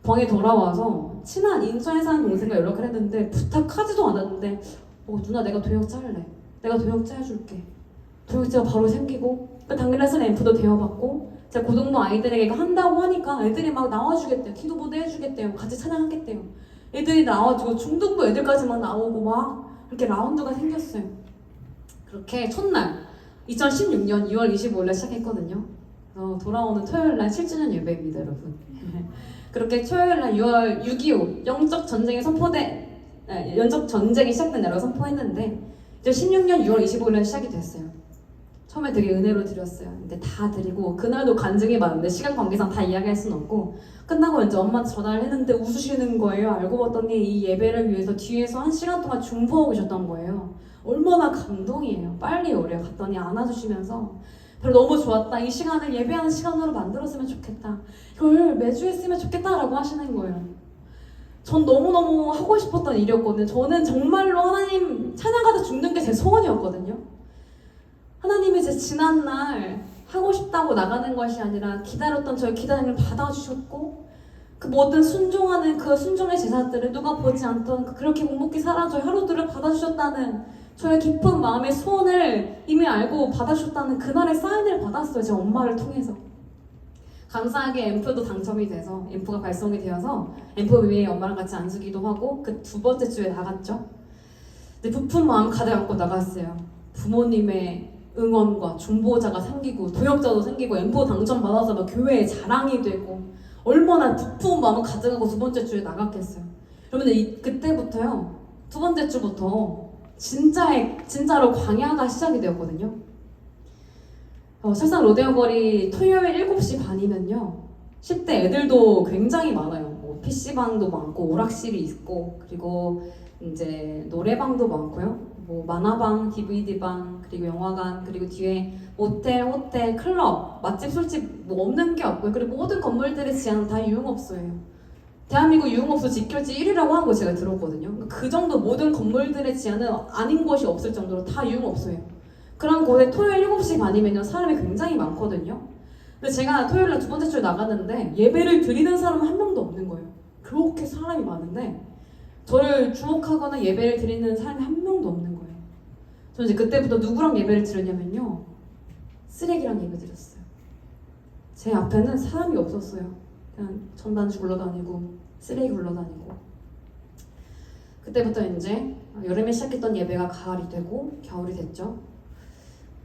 방에 돌아와서 친한 인천에 사는 동생과 연락을 했는데 부탁하지도 않았는데 누나 내가 동역자 할래. 내가 동역자 해줄게. 동역자가 바로 생기고 당일날 쓴 앰프도 대여받고 제가 고등부 아이들에게 한다고 하니까 애들이 막 나와주겠대요. 기도보도 해주겠대요. 같이 찬양하겠대요. 애들이 나와주고 중등부 애들까지 막 나오고 막 이렇게 라운드가 생겼어요. 그렇게 첫날 2016년 2월 25일에 시작했거든요. 돌아오는 토요일날 7주년 예배입니다, 여러분. 그렇게 토요일날 6월 6.25 영적 전쟁이 시작된 날로 선포했는데 이제 16년 6월 25일에 시작이 됐어요. 처음에 되게 은혜로 드렸어요. 근데 다 드리고 그날도 간증이 많은데 시간 관계상 다 이야기할 수는 없고 끝나고 이제 엄마한테 전화를 했는데 웃으시는 거예요. 알고 봤더니 이 예배를 위해서 뒤에서 1시간 동안 중보하고 계셨던 거예요. 얼마나 감동이에요. 빨리 오래요. 갔더니 안아주시면서 너무 좋았다. 이 시간을 예배하는 시간으로 만들었으면 좋겠다. 이걸 매주 했으면 좋겠다라고 하시는 거예요. 전 너무너무 하고 싶었던 일이었거든요. 저는 정말로 하나님 찬양하다 죽는 게 제 소원이었거든요. 하나님이 제 지난날 하고 싶다고 나가는 것이 아니라 기다렸던 저의 기다림을 받아주셨고 그 모든 순종하는 그 순종의 제자들을 누가 보지 않던 그렇게 묵묵히 살아줘야 하루들을 받아주셨다는 저의 깊은 마음의 소원을 이미 알고 받아주셨다는 그날의 사인을 받았어요. 제 엄마를 통해서. 감사하게 앰프도 당첨이 돼서 앰프가 발송이 되어서 앰프 위에 엄마랑 같이 안수기도 하고 그 두 번째 주에 나갔죠. 근데 부푼 마음 가득 안고 나갔어요. 부모님의 응원과 중보자가 생기고 도역자도 생기고 앰프 당첨받아서 막 교회에 자랑이 되고 얼마나 부푼 마음을 가져가고 두 번째 주에 나갔겠어요. 여러분들 그때부터요. 두 번째 주부터 진짜로 광야가 시작이 되었거든요. 설상 로데오 거리 토요일 7시 반이면요. 10대 애들도 굉장히 많아요. 뭐 PC방도 많고 오락실이 있고 그리고 이제 노래방도 많고요. 뭐 만화방, DVD방, 그리고 영화관, 그리고 뒤에 모텔, 호텔, 클럽, 맛집, 술집 뭐 없는 게 없고요. 그리고 모든 건물들의 지하는 다 유흥업소예요. 대한민국 유흥업소 집결지 1위라고 한 거 제가 들었거든요. 그 정도 모든 건물들의 지하는 아닌 곳이 없을 정도로 다 유흥업소예요. 그런 곳에 토요일 7시 반이면요 사람이 굉장히 많거든요. 근데 제가 토요일날 두 번째 주에 나갔는데 예배를 드리는 사람은 한 명도 없는 거예요. 그렇게 사람이 많은데 저를 주목하거나 예배를 드리는 사람이 한 명도 없는 거예요. 저는 이제 그때부터 누구랑 예배를 드렸냐면요 쓰레기랑 예배 드렸어요. 제 앞에는 사람이 없었어요. 그냥 전단지 굴러다니고 쓰레기 굴러다니고. 그때부터 이제 여름에 시작했던 예배가 가을이 되고 겨울이 됐죠.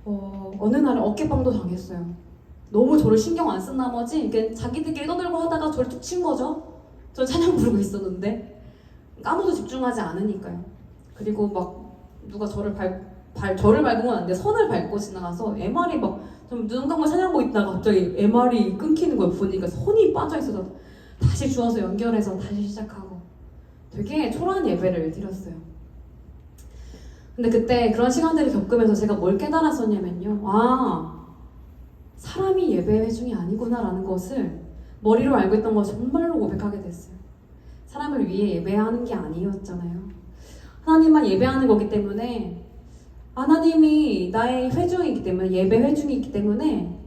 어느 날은 어깨빵도 당했어요. 너무 저를 신경 안 쓴 나머지 이렇게 자기들끼리 떠들고 하다가 저를 툭 친 거죠. 저 찬양 부르고 있었는데 아무도 집중하지 않으니까요. 그리고 막 누가 저를 밟은 건 아닌데 선을 밟고 지나가서 MR이 막 좀 눈 감고 찬양하고 있다가 갑자기 MR이 끊기는 걸 보니까 선이 빠져있어서 다시 주워서 연결해서 다시 시작하고 되게 초라한 예배를 드렸어요. 근데 그때 그런 시간들을 겪으면서 제가 뭘 깨달았었냐면요. 사람이 예배 중이 아니구나 라는 것을 머리로 알고 있던 거 정말로 고백하게 됐어요. 사람을 위해 예배하는 게 아니었잖아요. 하나님만 예배하는 거기 때문에, 하나님이 나의 회중이기 때문에, 예배 회중이 있기 때문에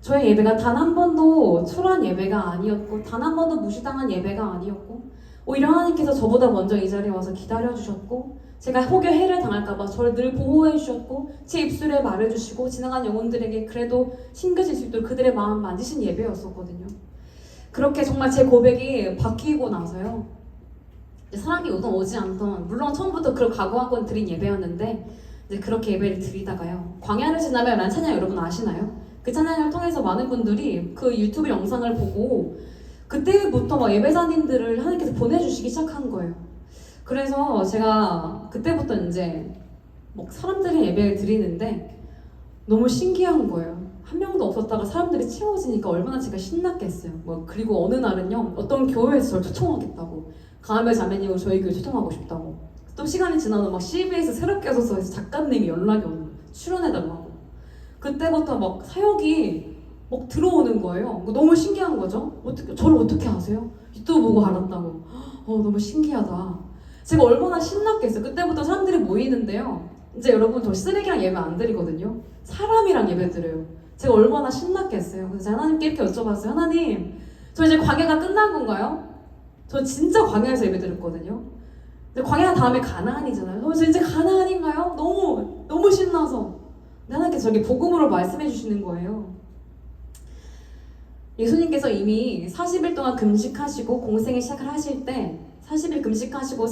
저의 예배가 단 한 번도 초라한 예배가 아니었고, 단 한 번도 무시당한 예배가 아니었고, 오히려 하나님께서 저보다 먼저 이 자리에 와서 기다려주셨고, 제가 혹여 해를 당할까봐 저를 늘 보호해주셨고, 제 입술에 말해주시고, 지나간 영혼들에게 그래도 신겨질 수 있도록 그들의 마음 만지신 예배였었거든요. 그렇게 정말 제 고백이 바뀌고 나서요, 사랑이 오든 오지 않던, 물론 처음부터 그걸 각오하고 드린 예배였는데, 이제 그렇게 예배를 드리다가요, 광야를 지나면 라는 찬양 여러분 아시나요? 그 찬양을 통해서 많은 분들이 그 유튜브 영상을 보고 그때부터 막 예배자님들을 하나님께서 보내주시기 시작한 거예요. 그래서 제가 그때부터 이제 막 사람들이 예배를 드리는데 너무 신기한 거예요. 한 명도 없었다가 사람들이 채워지니까 얼마나 제가 신났겠어요. 그리고 어느 날은요, 어떤 교회에서 저를 초청하겠다고, 가을별 자매님을 저희 교회 초청하고 싶다고, 또 시간이 지나서 막 CBS 새롭게 해서 작가님이 연락이 오는 거예요. 출연해달라고. 그때부터 막 사역이 막 들어오는 거예요. 너무 신기한 거죠. 저를 어떻게 아세요? 유튜브 보고 알았다고. 너무 신기하다. 제가 얼마나 신났겠어요. 그때부터 사람들이 모이는데요, 이제 여러분 저 쓰레기랑 예배 안 드리거든요. 사람이랑 예배 드려요. 제가 얼마나 신났겠어요. 그래서 제가 하나님께 이렇게 여쭤봤어요. 하나님, 저 이제 광야가 끝난 건가요? 저 진짜 광야에서 예배 드렸거든요. 근데 광야 다음에 가나안이잖아요. 그래서 이제 가나안인가요? 너무 신나서. 근데 하나님께서 저에게 복음으로 말씀해 주시는 거예요. 예수님께서 이미 40일 동안 금식하시고 공생의 시작을 하실 때 40일 금식하시고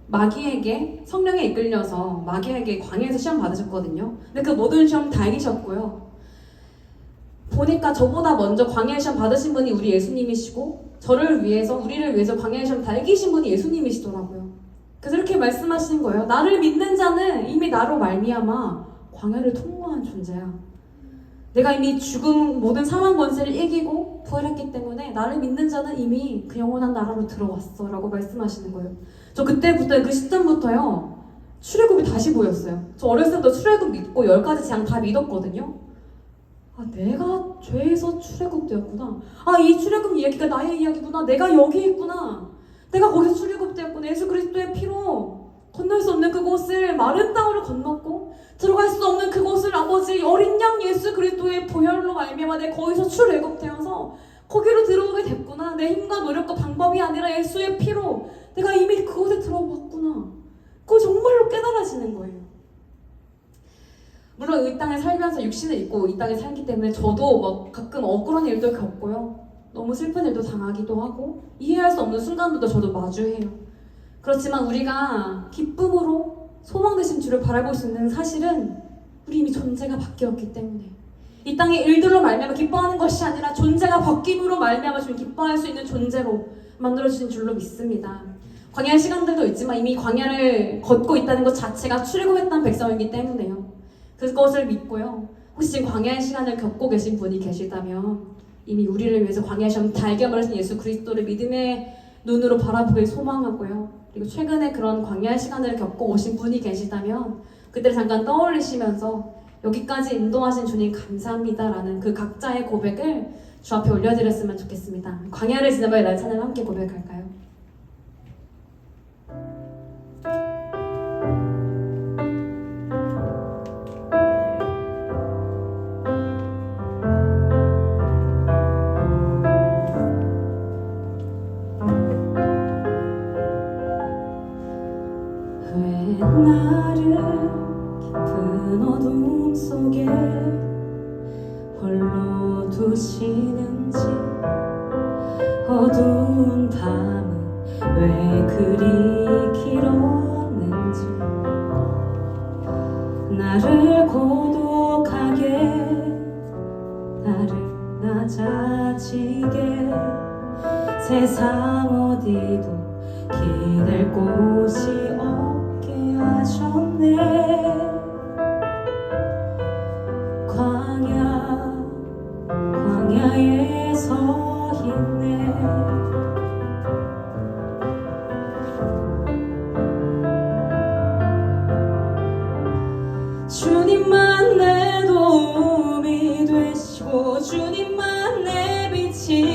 마귀에게, 성령에 이끌려서 마귀에게 광야에서 시험 받으셨거든요. 근데 그 모든 시험 다 이기셨고요. 보니까 저보다 먼저 광야의 시험 받으신 분이 우리 예수님이시고, 우리를 위해서 광야의 시험 다 이기신 분이 예수님이시더라고요. 그래서 이렇게 말씀하시는 거예요. 나를 믿는 자는 이미 나로 말미암아 광야를 통과한 존재야. 내가 이미 죽음, 모든 사망 권세를 이기고 부활했기 때문에 나를 믿는 자는 이미 그 영원한 나라로 들어왔어 라고 말씀하시는 거예요. 저 그때부터, 그 시점부터요, 출애굽이 다시 보였어요. 저 어렸을 때부터 출애굽 믿고 10가지 재앙 다 믿었거든요. 내가 죄에서 출애굽되었구나. 이 출애굽 이야기가 나의 이야기구나. 내가 여기 있구나. 내가 거기서 출애굽되었구나. 예수 그리스도의 피로 건널 수 없는 그곳을, 마른 땅으로 건넜고 들어갈 수 없는 그곳을 아버지 어린 양 예수 그리스도의 보혈로 말미암아 내가 거기서 출애굽되어서 거기로 들어오게 됐구나. 내 힘과 노력과 방법이 아니라 예수의 피로 내가 이미 그곳에 들어왔구나. 그거 정말로 깨달아지는 거예요. 물론 이 땅에 살면서 육신을 입고 이 땅에 살기 때문에 저도 막 가끔 억울한 일도 겪고요, 너무 슬픈 일도 당하기도 하고, 이해할 수 없는 순간들도 저도 마주해요. 그렇지만 우리가 기쁨으로 소망 되신 주를 바라볼 수 있는 사실은 우리 이미 존재가 바뀌었기 때문에, 이 땅의 일들로 말미암아 기뻐하는 것이 아니라 존재가 바뀜으로 말미암아 주님 기뻐할 수 있는 존재로 만들어주신 줄로 믿습니다. 광야의 시간들도 있지만 이미 광야를 걷고 있다는 것 자체가 출애굽했던 백성이기 때문에요. 그것을 믿고요, 혹시 지금 광야의 시간을 겪고 계신 분이 계시다면 이미 우리를 위해서 광야의 시험 다 이겨버리신 예수 그리스도를 믿음의 눈으로 바라보길 소망하고요, 그리고 최근에 그런 광야의 시간을 겪고 오신 분이 계시다면 그때를 잠깐 떠올리시면서 여기까지 인도하신 주님 감사합니다 라는 그 각자의 고백을 주 앞에 올려드렸으면 좋겠습니다. 광야를 지나봐야 라는 찬양을 함께 고백할까요? 왜 나를 깊은 어둠 속에 홀로 두시는지, 어두운 밤은 왜 그리 길었는지, 나를 고독하게, 나를 낮아지게, 세상 어디도 기댈 곳이 없게 하셨네. 광야에 서 있네. 주님만 내 도움이 되시고 주님만 내 빛이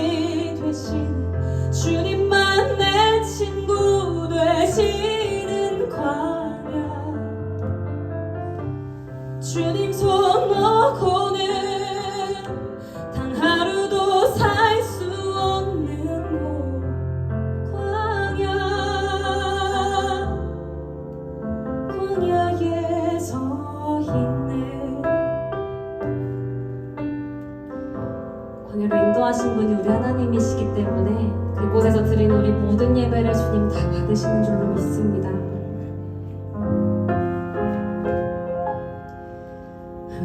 인도하신 분이 우리 하나님이시기 때문에 그곳에서 드리는 우리 모든 예배를 주님 다 받으시는 줄로 믿습니다.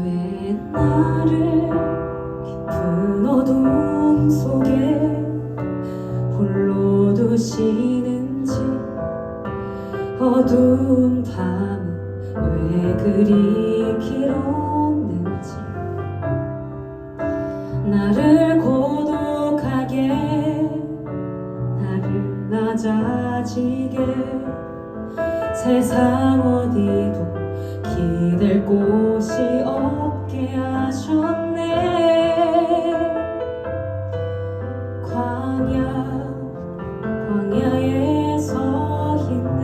왜 나를 깊은 어둠 속에 홀로 두시는지, 어두운 밤은 왜 그리 길었는지, 나를 고독하게, 나를 낮아지게, 세상 어디도 기댈 곳이 없게 하셨네. 광야에 서 있네.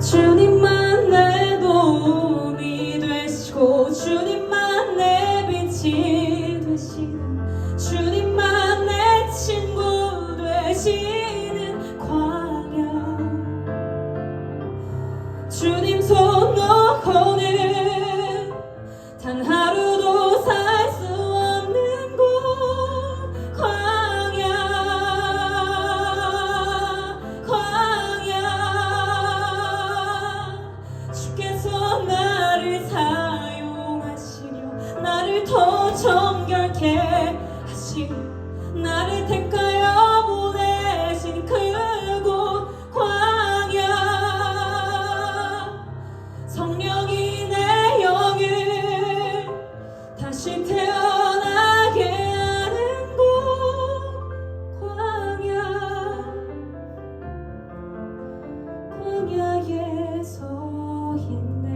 주님만 내 도움이 되시고, 주님만 내 빛이 되시는, 주님만 내 친구 되시는 광야. 주님 손 놓고는 단 하루도 살 수 없는 곳, 광야. 주께서 나를 사용하시려, 나를 더 정결케 하시려, 나를 택하여 보내신 그곳, 광야. 성령이 내 영을 다시 태어나게 하는 곳, 광야에 서 있네.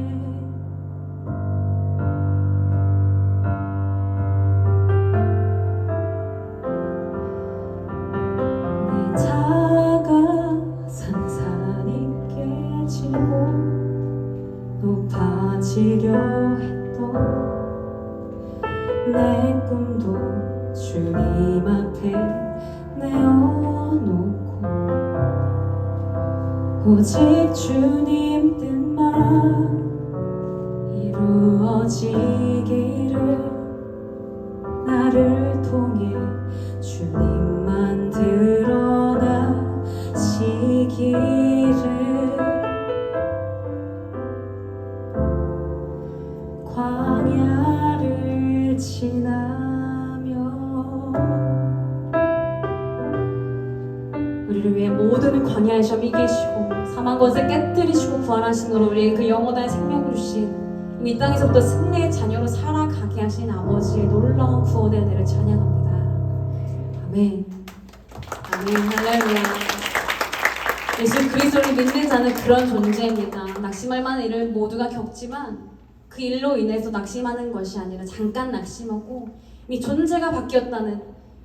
내 자가 산산이 깨지고 높아지려 했던 내 꿈도 주님 앞에 내어놓고, 오직 주님 뜻만 이루어지기를, 나를 통해 주님만 드러나시기를. 광야를 지나며 우리를 위해 모든 광야의 점이 이기시고 사망 것을 깨뜨리시고 부활하신 으로 우리의 그 영원한 생명을 주신, 이 땅에서부터 승리의 자녀로 살아가게 하신 아버지의 놀라운 구원의 은혜를 찬양합니다. 아멘. 아멘. 할렐루야. 예수 그리스도를 믿는 자는 그런 존재입니다. 낙심할 만한 일을 모두가 겪지만 그 일로 인해서 낙심하는 것이 아니라 잠깐 낙심하고 이미 존재가 바뀌었다는,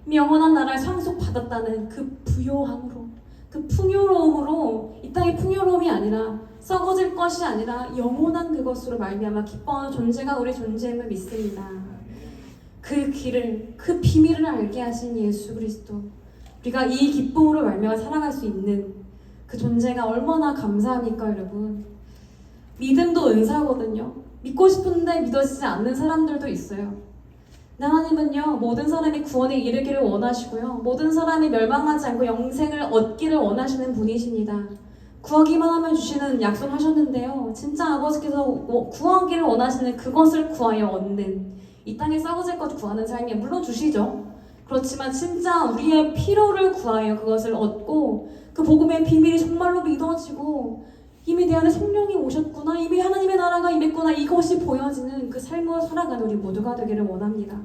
이미 영원한 나라를 상속받았다는 그 부요함으로, 그 풍요로움으로, 이 땅의 풍요로움이 아니라 썩어질 것이 아니라 영원한 그것으로 말미암아 기뻐하는 존재가 우리 존재임을 믿습니다. 그 길을, 그 비밀을 알게 하신 예수 그리스도, 우리가 이 기쁨으로 말미암아 살아갈 수 있는 그 존재가 얼마나 감사합니까 여러분. 믿음도 은사거든요. 믿고 싶은데 믿어지지 않는 사람들도 있어요. 하나님은요, 모든 사람이 구원에 이르기를 원하시고요, 모든 사람이 멸망하지 않고 영생을 얻기를 원하시는 분이십니다. 구하기만 하면 주시는 약속하셨는데요, 진짜 아버지께서 구하기를 원하시는 그것을 구하여 얻는, 이 땅에 썩어질 것 구하는 삶이 물론 주시죠. 그렇지만 진짜 우리의 필요를 구하여 그것을 얻고, 그 복음의 비밀이 정말로 믿어지고, 이미 내 안에 성령이 오셨구나, 이미 하나님의 나라가 임했구나, 이것이 보여지는 그 삶을 살아가는 우리 모두가 되기를 원합니다.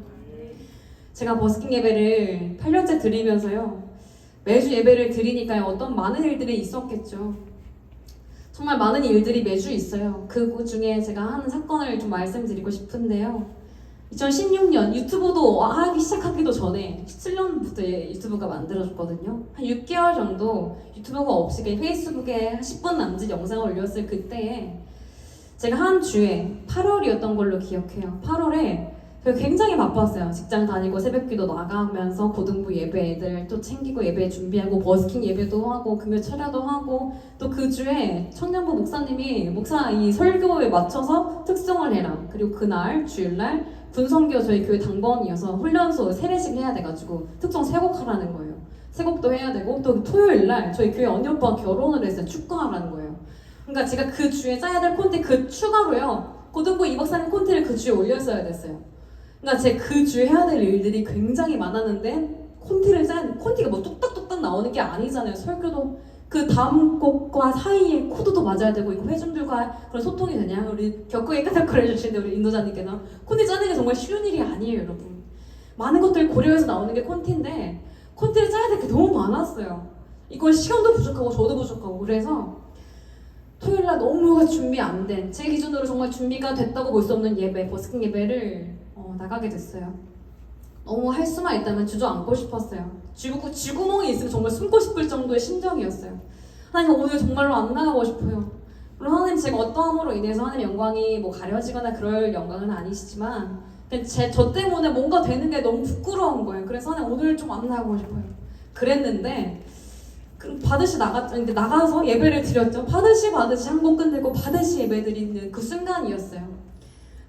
제가 버스킹 예배를 8년째 드리면서요, 매주 예배를 드리니까요, 어떤 많은 일들이 있었겠죠. 정말 많은 일들이 매주 있어요. 그 중에 제가 하는 사건을 좀 말씀드리고 싶은데요, 2016년 유튜브도 하기 시작하기도 전에 17년부터 유튜브가 만들어졌거든요. 한 6개월 정도 유튜브가 없이 페이스북에 10분 남짓 영상을 올렸을 그때에 제가 한 주에 8월이었던 걸로 기억해요. 8월에 그래서 굉장히 바빴어요. 직장 다니고 새벽기도 나가면서 고등부 예배 애들 또 챙기고 예배 준비하고 버스킹 예배도 하고 금요 철야도 하고 또 그 주에 청년부 목사님이 목사 이 설교에 맞춰서 특송을 해라. 그리고 그날 주일날 군성교 저희 교회 당번이어서 훈련소 세례식 해야 돼가지고 특송 3곡 하라는 거예요. 3곡도 해야 되고 또 토요일날 저희 교회 언니 오빠가 결혼을 했어요. 축가하라는 거예요. 그러니까 제가 그 주에 짜야 될 콘티 그 추가로요. 고등부 이박사님 콘티를 그 주에 올렸어야 됐어요. 그러니까 제 그 주에 해야 될 일들이 굉장히 많았는데 콘티가 뭐 뚝딱뚝딱 나오는 게 아니잖아요. 설교도 그 다음 곡과 사이에 코드도 맞아야 되고 이거 회중들과 그런 소통이 되냐? 우리 격하게 까닥거려 주시는데 우리 인도자님께서 콘티 짜는 게 정말 쉬운 일이 아니에요, 여러분. 많은 것들을 고려해서 나오는 게 콘티인데 콘티를 짜야 될 게 너무 많았어요. 이걸 시간도 부족하고 저도 부족하고 그래서 토요일날 너무 준비 안 된, 제 기준으로 정말 준비가 됐다고 볼 수 없는 예배, 버스킹 예배를 나가게 됐어요. 너무 할 수만 있다면 주저앉고 싶었어요. 쥐구멍이 있으면 정말 숨고 싶을 정도의 심정이었어요. 하나님 오늘 정말로 안 나가고 싶어요. 물론 하나님 제가 어떠함으로 인해서 하나님 영광이 뭐 가려지거나 그럴 영광은 아니시지만 그냥 저 때문에 뭔가 되는 게 너무 부끄러운 거예요. 그래서 하나님 오늘 좀 안 나가고 싶어요. 그랬는데 나가서 예배를 드렸죠. 받으시 한 곡 끝내고 받으시 예배 드리는 그 순간이었어요.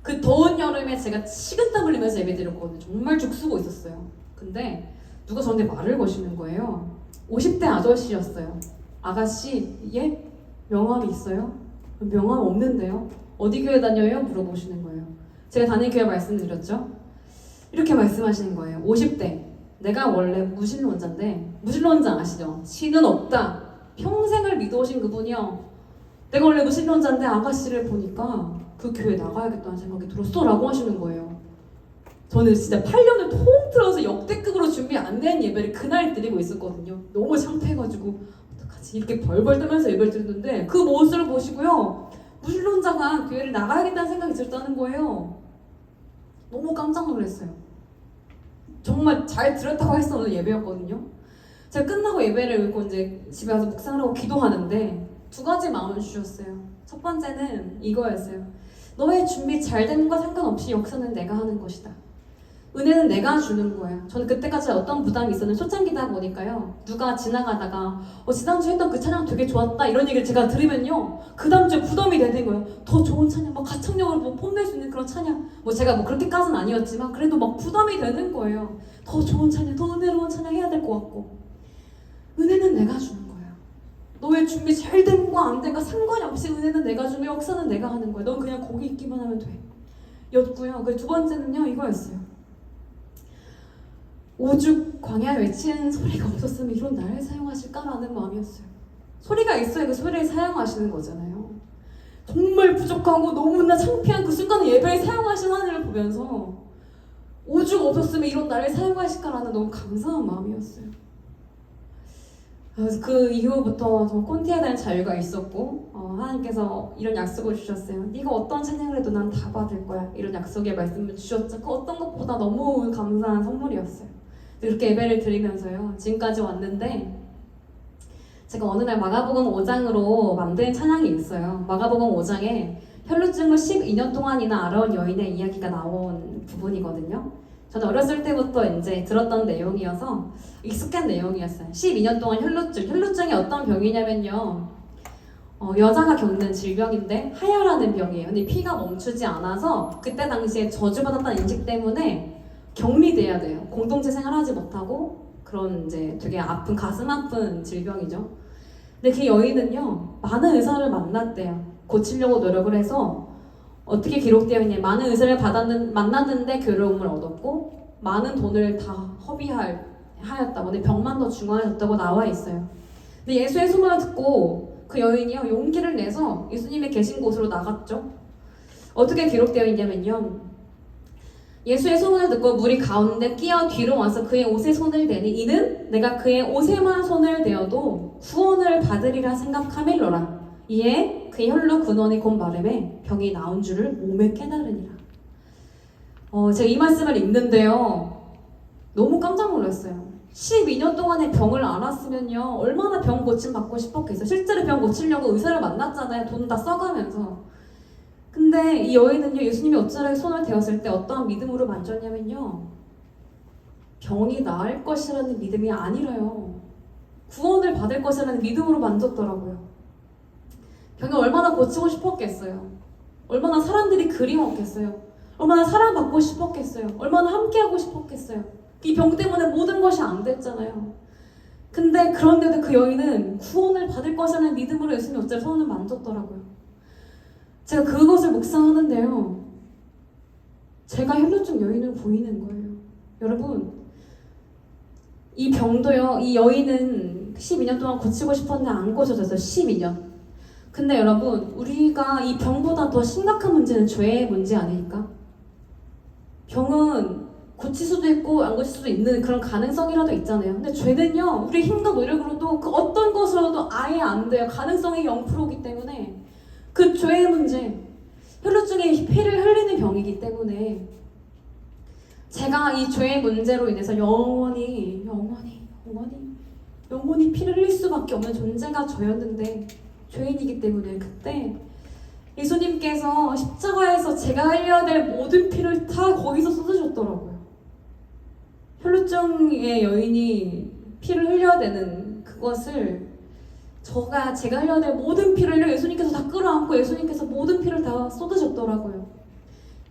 그 더운 여름에 제가 식은땀 흘리면서 예배 드렸거든요. 정말 죽쓰고 있었어요. 근데 누가 저한테 말을 거시는 거예요. 50대 아저씨였어요. 아가씨, 예? 명함이 있어요? 명함 없는데요? 어디 교회 다녀요? 물어보시는 거예요. 제가 다니는 교회 말씀드렸죠? 이렇게 말씀하시는 거예요. 50대. 내가 원래 무신론자인데, 무신론자 아시죠? 신은 없다. 평생을 믿어오신 그분이요. 내가 원래 무신론자인데 아가씨를 보니까 그 교회 나가야겠다는 생각이 들었어 라고 하시는 거예요. 저는 진짜 8년을 통틀어서 역대급으로 준비 안 된 예배를 그날 드리고 있었거든요. 너무 창피해가지고 어떡하지 이렇게 벌벌 떨면서 예배를 드렸는데 그 모습을 보시고요. 무신론자가 교회를 나가야겠다는 생각이 들었다는 거예요. 너무 깜짝 놀랐어요. 정말 잘 들었다고 할 수 없는 예배였거든요. 제가 끝나고 예배를 읽고 이제 집에 와서 묵상하라고 기도하는데 2가지 마음을 주셨어요. 첫 번째는 이거였어요. 너의 준비 잘 되는 거 상관없이 역사는 내가 하는 것이다. 은혜는 내가 주는 거야. 저는 그때까지 어떤 부담이 있었는데 초창기다 보니까요. 누가 지나가다가 지난주에 했던 그 찬양 되게 좋았다 이런 얘기를 제가 들으면요. 그 다음 주에 부담이 되는 거예요. 더 좋은 찬양, 막 가창력으로 뭐 뽐낼 수 있는 그런 찬양. 제가 그렇게까지는 아니었지만 그래도 막 부담이 되는 거예요. 더 좋은 찬양, 더 은혜로운 찬양 해야 될 것 같고. 은혜는 내가 주는 거야. 너의 준비 잘 된과 안 된과 상관이 없이 은혜는 내가 주며 역사는 내가 하는 거야. 넌 그냥 거기 있기만 하면 돼. 였고요. 그 2번째는요. 이거였어요. 오죽 광야 외치는 소리가 없었으면 이런 나를 사용하실까라는 마음이었어요. 소리가 있어야 그 소리를 사용하시는 거잖아요. 정말 부족하고 너무나 창피한 그 순간에 예배를 사용하신 하늘을 보면서 오죽 없었으면 이런 나를 사용하실까라는 너무 감사한 마음이었어요. 그래서 그 이후부터 저 콘티에 대한 자유가 있었고 하나님께서 이런 약속을 주셨어요. 네가 어떤 찬양을 해도 난 다 받을 거야. 이런 약속의 말씀을 주셨죠. 그 어떤 것보다 너무 감사한 선물이었어요. 이렇게 예배를 드리면서요. 지금까지 왔는데 제가 어느 날 마가복음 5장으로 만든 찬양이 있어요. 마가복음 5장에 혈루증을 12년 동안이나 앓아온 여인의 이야기가 나온 부분이거든요. 저는 어렸을 때부터 이제 들었던 내용이어서 익숙한 내용이었어요. 12년 동안 혈루증이 어떤 병이냐면요. 여자가 겪는 질병인데 하혈하는 병이에요. 근데 피가 멈추지 않아서 그때 당시에 저주받았다는 인식 때문에 격리돼야 돼요. 공동체 생활하지 못하고 그런 이제 되게 아픈 가슴 아픈 질병이죠. 근데 그 여인은요 많은 의사를 만났대요. 고치려고 노력을 해서 어떻게 기록되어 있냐? 많은 의사를 만났는데 괴로움을 얻었고 많은 돈을 다 허비하였다고. 근데 병만 더 중화해졌다고 나와 있어요. 근데 예수의 소문을 듣고 그 여인이요 용기를 내서 예수님이 계신 곳으로 나갔죠. 어떻게 기록되어 있냐면요. 예수의 소문을 듣고 무리 가운데 끼어 뒤로 와서 그의 옷에 손을 대니 이는 내가 그의 옷에만 손을 대어도 구원을 받으리라 생각하밀러라. 이에 그 혈루 근원이 곧 마름에 병이 나온 줄을 몸에 깨달으니라. 제가 이 말씀을 읽는데요. 너무 깜짝 놀랐어요. 12년 동안의 병을 앓았으면요. 얼마나 병 고침 받고 싶었겠어요. 실제로 병 고치려고 의사를 만났잖아요. 돈 다 써가면서. 근데 이 여인은요, 예수님이 옷자락에 손을 대었을 때 어떠한 믿음으로 만졌냐면요, 병이 나을 것이라는 믿음이 아니라요, 구원을 받을 것이라는 믿음으로 만졌더라고요. 병이 얼마나 고치고 싶었겠어요. 얼마나 사람들이 그리웠겠어요. 얼마나 사랑받고 싶었겠어요. 얼마나 함께하고 싶었겠어요. 이 병 때문에 모든 것이 안 됐잖아요. 근데 그런데도 그 여인은 구원을 받을 것이라는 믿음으로 예수님 옷자락에 손을 만졌더라고요. 제가 그것을 묵상하는데요, 제가 혈루증 여인으로 보이는 거예요. 여러분, 이 병도요, 이 여인은 12년 동안 고치고 싶었는데 안 고쳐졌어요. 12년. 근데 여러분, 우리가 이 병보다 더 심각한 문제는 죄의 문제 아닐까? 병은 고칠 수도 있고 안 고칠 수도 있는 그런 가능성이라도 있잖아요. 근데 죄는요, 우리 힘과 노력으로도 그 어떤 것으로도 아예 안 돼요. 가능성이 0%이기 때문에 그 죄의 문제, 혈루증에 피를 흘리는 병이기 때문에 제가 이 죄의 문제로 인해서 영원히 피를 흘릴 수밖에 없는 존재가 저였는데, 죄인이기 때문에 그때 예수님께서 십자가에서 제가 흘려야 될 모든 피를 다 거기서 쏟으셨더라고요. 혈루증의 여인이 피를 흘려야 되는 그것을 제가 흘려야 될 모든 피를 예수님께서 다 끌어안고 예수님께서 모든 피를 다 쏟으셨더라고요.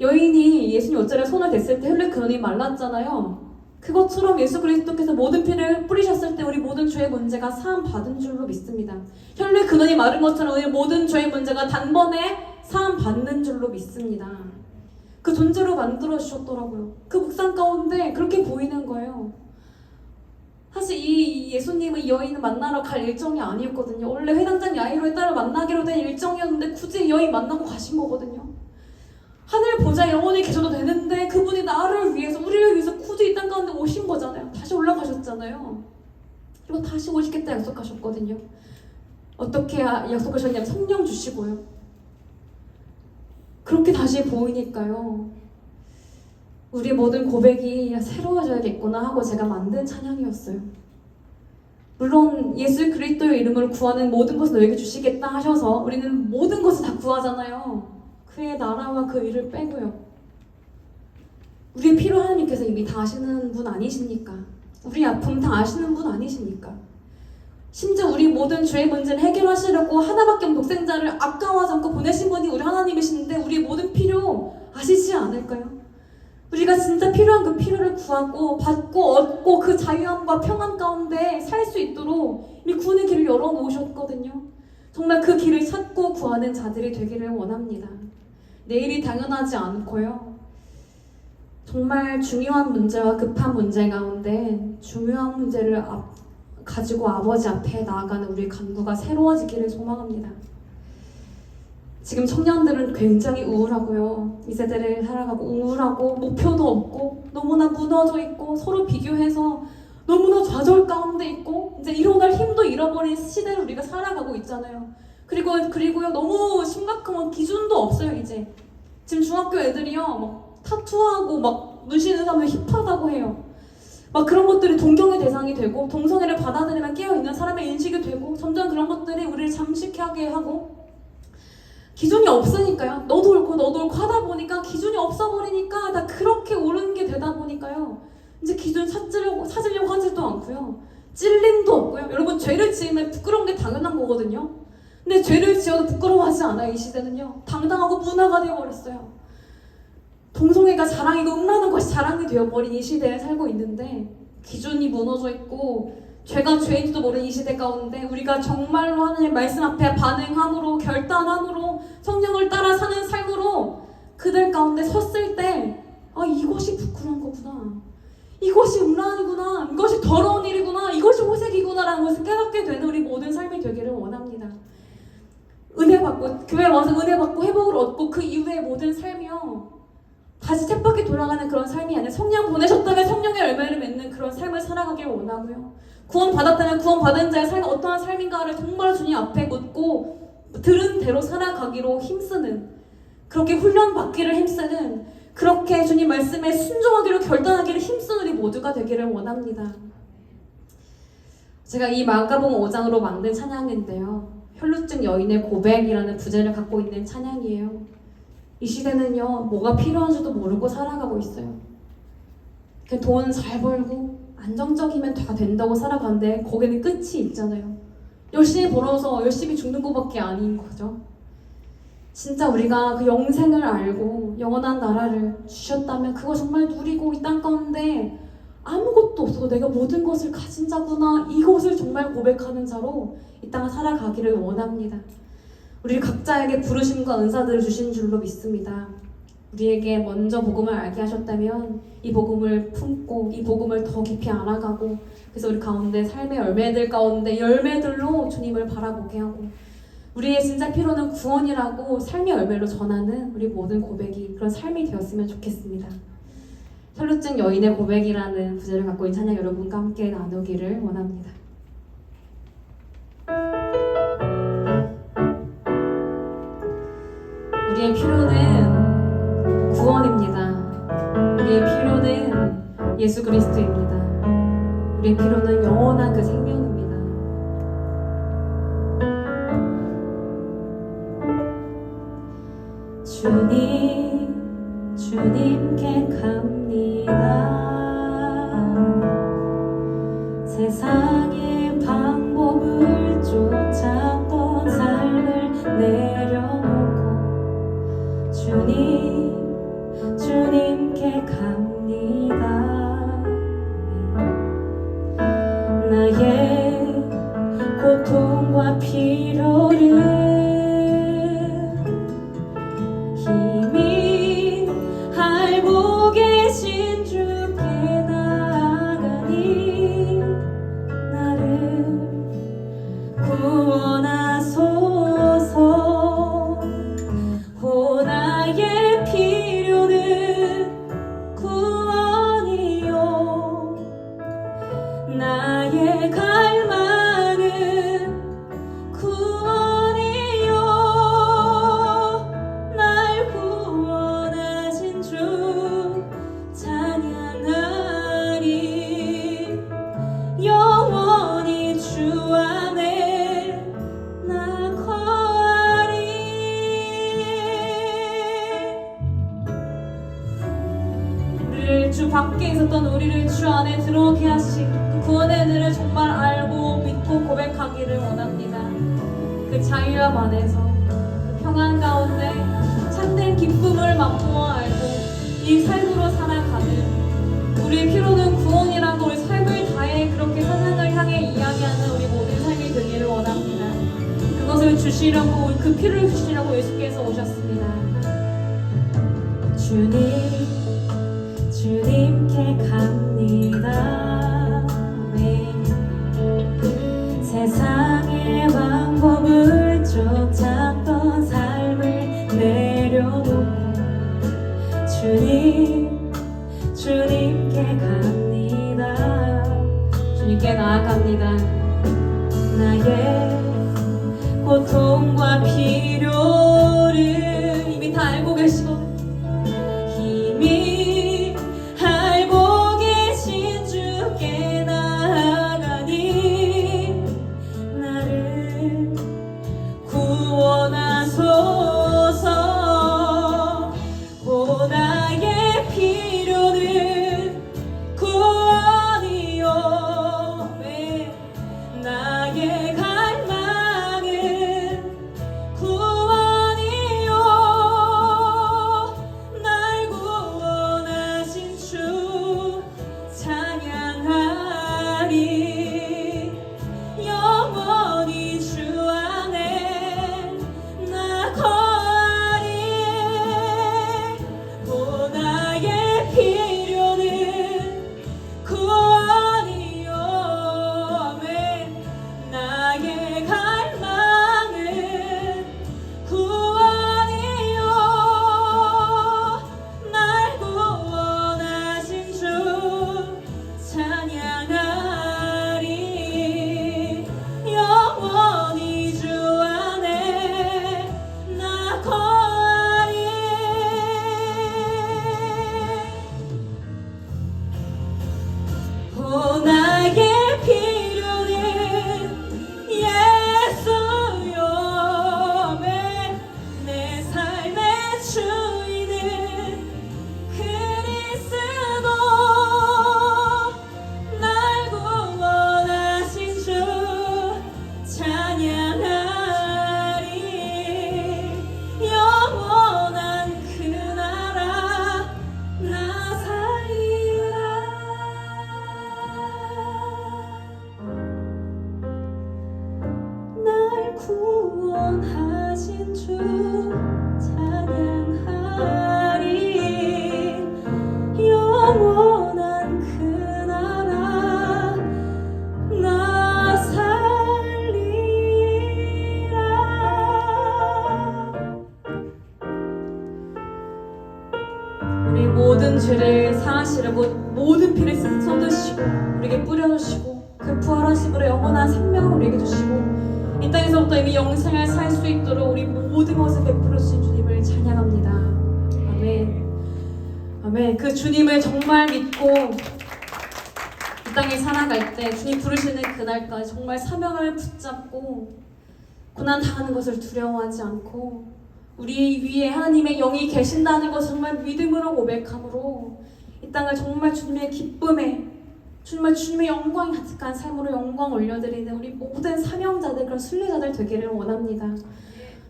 여인이 예수님 옷자락에 손을 댔을 때 혈루 근원이 말랐잖아요. 그것처럼 예수 그리스도께서 모든 피를 뿌리셨을 때 우리 모든 죄의 문제가 사함 받은 줄로 믿습니다. 혈루의 근원이 마른 것처럼 우리 모든 죄의 문제가 단번에 사함 받는 줄로 믿습니다. 그 존재로 만들어 주셨더라고요. 그 묵상 가운데 그렇게 보이는 거예요. 사실 이 예수님은 이 여인을 만나러 갈 일정이 아니었거든요. 원래 회당장 야이로의 딸을 만나기로 된 일정이었는데 굳이 이 여인 만나고 가신 거거든요. 하늘 보좌 영원히 계셔도 되는데 그분이 나를 위해서, 우리를 위해서 굳이 이 땅 가운데 오신 거잖아요. 다시 올라가셨잖아요. 그리고 다시 오시겠다 약속하셨거든요. 어떻게 약속하셨냐면 성령 주시고요. 그렇게 다시 보이니까요, 우리의 모든 고백이 새로워져야겠구나 하고 제가 만든 찬양이었어요. 물론 예수 그리스도의 이름으로 구하는 모든 것을 너에게 주시겠다 하셔서 우리는 모든 것을 다 구하잖아요. 그의 나라와 그 일을 빼고요. 우리의 필요 하나님께서 이미 다 아시는 분 아니십니까? 우리 아픔 다 아시는 분 아니십니까? 심지어 우리 모든 죄의 문제를 해결하시려고 하나밖에 없는 독생자를 아까워하지 않고 보내신 분이 우리 하나님이신데 우리의 모든 필요 아시지 않을까요? 우리가 진짜 필요한 그 필요를 구하고 받고 얻고 그 자유함과 평안 가운데 살 수 있도록 이미 구원의 길을 열어놓으셨거든요. 정말 그 길을 찾고 구하는 자들이 되기를 원합니다. 내일이 당연하지 않고요, 정말 중요한 문제와 급한 문제 가운데 중요한 문제를 가지고 아버지 앞에 나아가는 우리 간구가 새로워지기를 소망합니다. 지금 청년들은 굉장히 우울하고요, 이 세대를 살아가고 우울하고 목표도 없고 너무나 무너져 있고 서로 비교해서 너무나 좌절 가운데 있고 이제 일어날 힘도 잃어버린 시대를 우리가 살아가고 있잖아요. 그리고요, 너무 심각한 건 기준도 없어요. 이제 지금 중학교 애들이요, 막 타투하고 막 눈시는 사람들 힙하다고 해요. 막 그런 것들이 동경의 대상이 되고 동성애를 받아들이면 깨어있는 사람의 인식이 되고 점점 그런 것들이 우리를 잠식하게 하고 기준이 없으니까요. 너도 옳고 하다 보니까 기준이 없어버리니까 다 그렇게 옳은 게 되다 보니까요, 이제 기준 찾으려고 하지도 않고요, 찔림도 없고요. 여러분, 죄를 지으면 부끄러운 게 당연한 거거든요. 근데 죄를 지어도 부끄러워하지 않아요. 이 시대는요, 당당하고 문화가 되어버렸어요. 동성애가 자랑이고 음란한 것이 자랑이 되어버린 이 시대에 살고 있는데 기준이 무너져 있고 죄가 죄인지도 모르는 이 시대 가운데 우리가 정말로 하나님의 말씀 앞에 반응함으로, 결단함으로, 성령을 따라 사는 삶으로 그들 가운데 섰을 때 이것이 부끄러운 거구나, 이것이 음란이구나, 이것이 더러운 일이구나, 이것이 호색이구나 라는 것을 깨닫게 되는 우리 모든 삶이 되기를 원합니다. 은혜 받고, 교회 와서 은혜 받고 회복을 얻고 그 이후의 모든 삶이요, 다시 쳇바퀴 돌아가는 그런 삶이 아니라 성령 보내셨다면 성령의 열매를 맺는 그런 삶을 살아가길 원하고요, 구원 받았다면 구원 받은 자의 삶은 어떠한 삶인가를 정말 주님 앞에 묻고 들은 대로 살아가기로 힘쓰는, 그렇게 훈련받기를 힘쓰는, 그렇게 주님 말씀에 순종하기로 결단하기를 힘쓰는 우리 모두가 되기를 원합니다. 제가 이 마가복음 5장으로 만든 찬양인데요, 혈루증 여인의 고백이라는 부제를 갖고 있는 찬양이에요. 이 시대는요, 뭐가 필요한지도 모르고 살아가고 있어요. 돈 잘 벌고 안정적이면 다 된다고 살아가는데 거기는 끝이 있잖아요. 열심히 벌어서 열심히 죽는 것밖에 아닌 거죠. 진짜 우리가 그 영생을 알고 영원한 나라를 주셨다면 그거 정말 누리고 이 땅 가운데 아무것도 없어도 내가 모든 것을 가진 자구나, 이것을 정말 고백하는 자로 이 땅을 살아가기를 원합니다. 우리 각자에게 부르심과 은사들을 주신 줄로 믿습니다. 우리에게 먼저 복음을 알게 하셨다면 이 복음을 품고 이 복음을 더 깊이 알아가고, 그래서 우리 가운데 삶의 열매들 가운데 열매들로 주님을 바라보게 하고, 우리의 진짜 필요는 구원이라고 삶의 열매로 전하는 우리 모든 고백이 그런 삶이 되었으면 좋겠습니다. 혈루증 여인의 고백이라는 부제를 갖고 있는 찬양 여러분과 함께 나누기를 원합니다. 우리의 필요는 구원입니다. 우리의 필요는 예수 그리스도입니다. 우리의 필요는 영원한 그 생명입니다. 주님, 주님께 갑니다. 세상의 방법을 쫓았던 삶을 내려놓고 주님께 갑니다. 나의 고통과 필요를 이미 알고 계신 주께 나아가니 나를 구원하소서. 오 나의 필요는 구원이요, 나의 갈망은 구원이요, 날 구원하신 주 찬양하리. 영원히 주 안에 나 거하리. 우리를 주 밖에 있었던 우리를 주 안에 들어오게 하신 그 구원의 은혜를 정말 알고 믿고 고백하기를 원합니다. 그 자유함 안에서 그 평안 가운데 참된 기쁨을 맛보아 알고 이 삶으로 살아가는, 우리의 필요는 구원이라고 우리 삶을 다해 그렇게 세상을 향해 이야기하는 우리 모든 삶이 되기를 원합니다. 그것을 주시려고, 그 피를 주시려고 예수께서 오셨습니다. 주님께 갑니다. 네. 세상의 방법을 쫓았던 삶을 내려놓고 주님께 갑니다. 주님께 나아갑니다. 나의 고통과 필요를 이미 다 알고 계시고 이미 알고 계신 주께 나아가니 나를 구원하소서. 오 나의 필요는 구원이요, 네. 나의 갈망은 구원이요, 날 구원하신 주 찬양하리. 영원히 주 안에 영원하신 주 찬양하리 영원한 그 나라 나 살리라. 우리 모든 죄를 사하시려고 모든 피를 쏟으시고 우리에게 뿌려주시고 그 부활하심으로 영원한 생명을 우리에게 주시고 이 땅에서부터 이미 영생을 살 수 있도록 우리 모든 것을 베풀어 주신 주님을 찬양합니다. 아멘. 아멘. 그 주님을 정말 믿고 이 땅에 살아갈 때 주님 부르시는 그날까지 정말 사명을 붙잡고 고난 당하는 것을 두려워하지 않고 우리 위에 하나님의 영이 계신다는 것을 정말 믿음으로 고백함으로 이 땅을 정말 주님의 기쁨에 정말 주님의 영광이 가득한 삶으로 영광 올려드리는 우리 모든 사명자들 그런 순례자들 되기를 원합니다.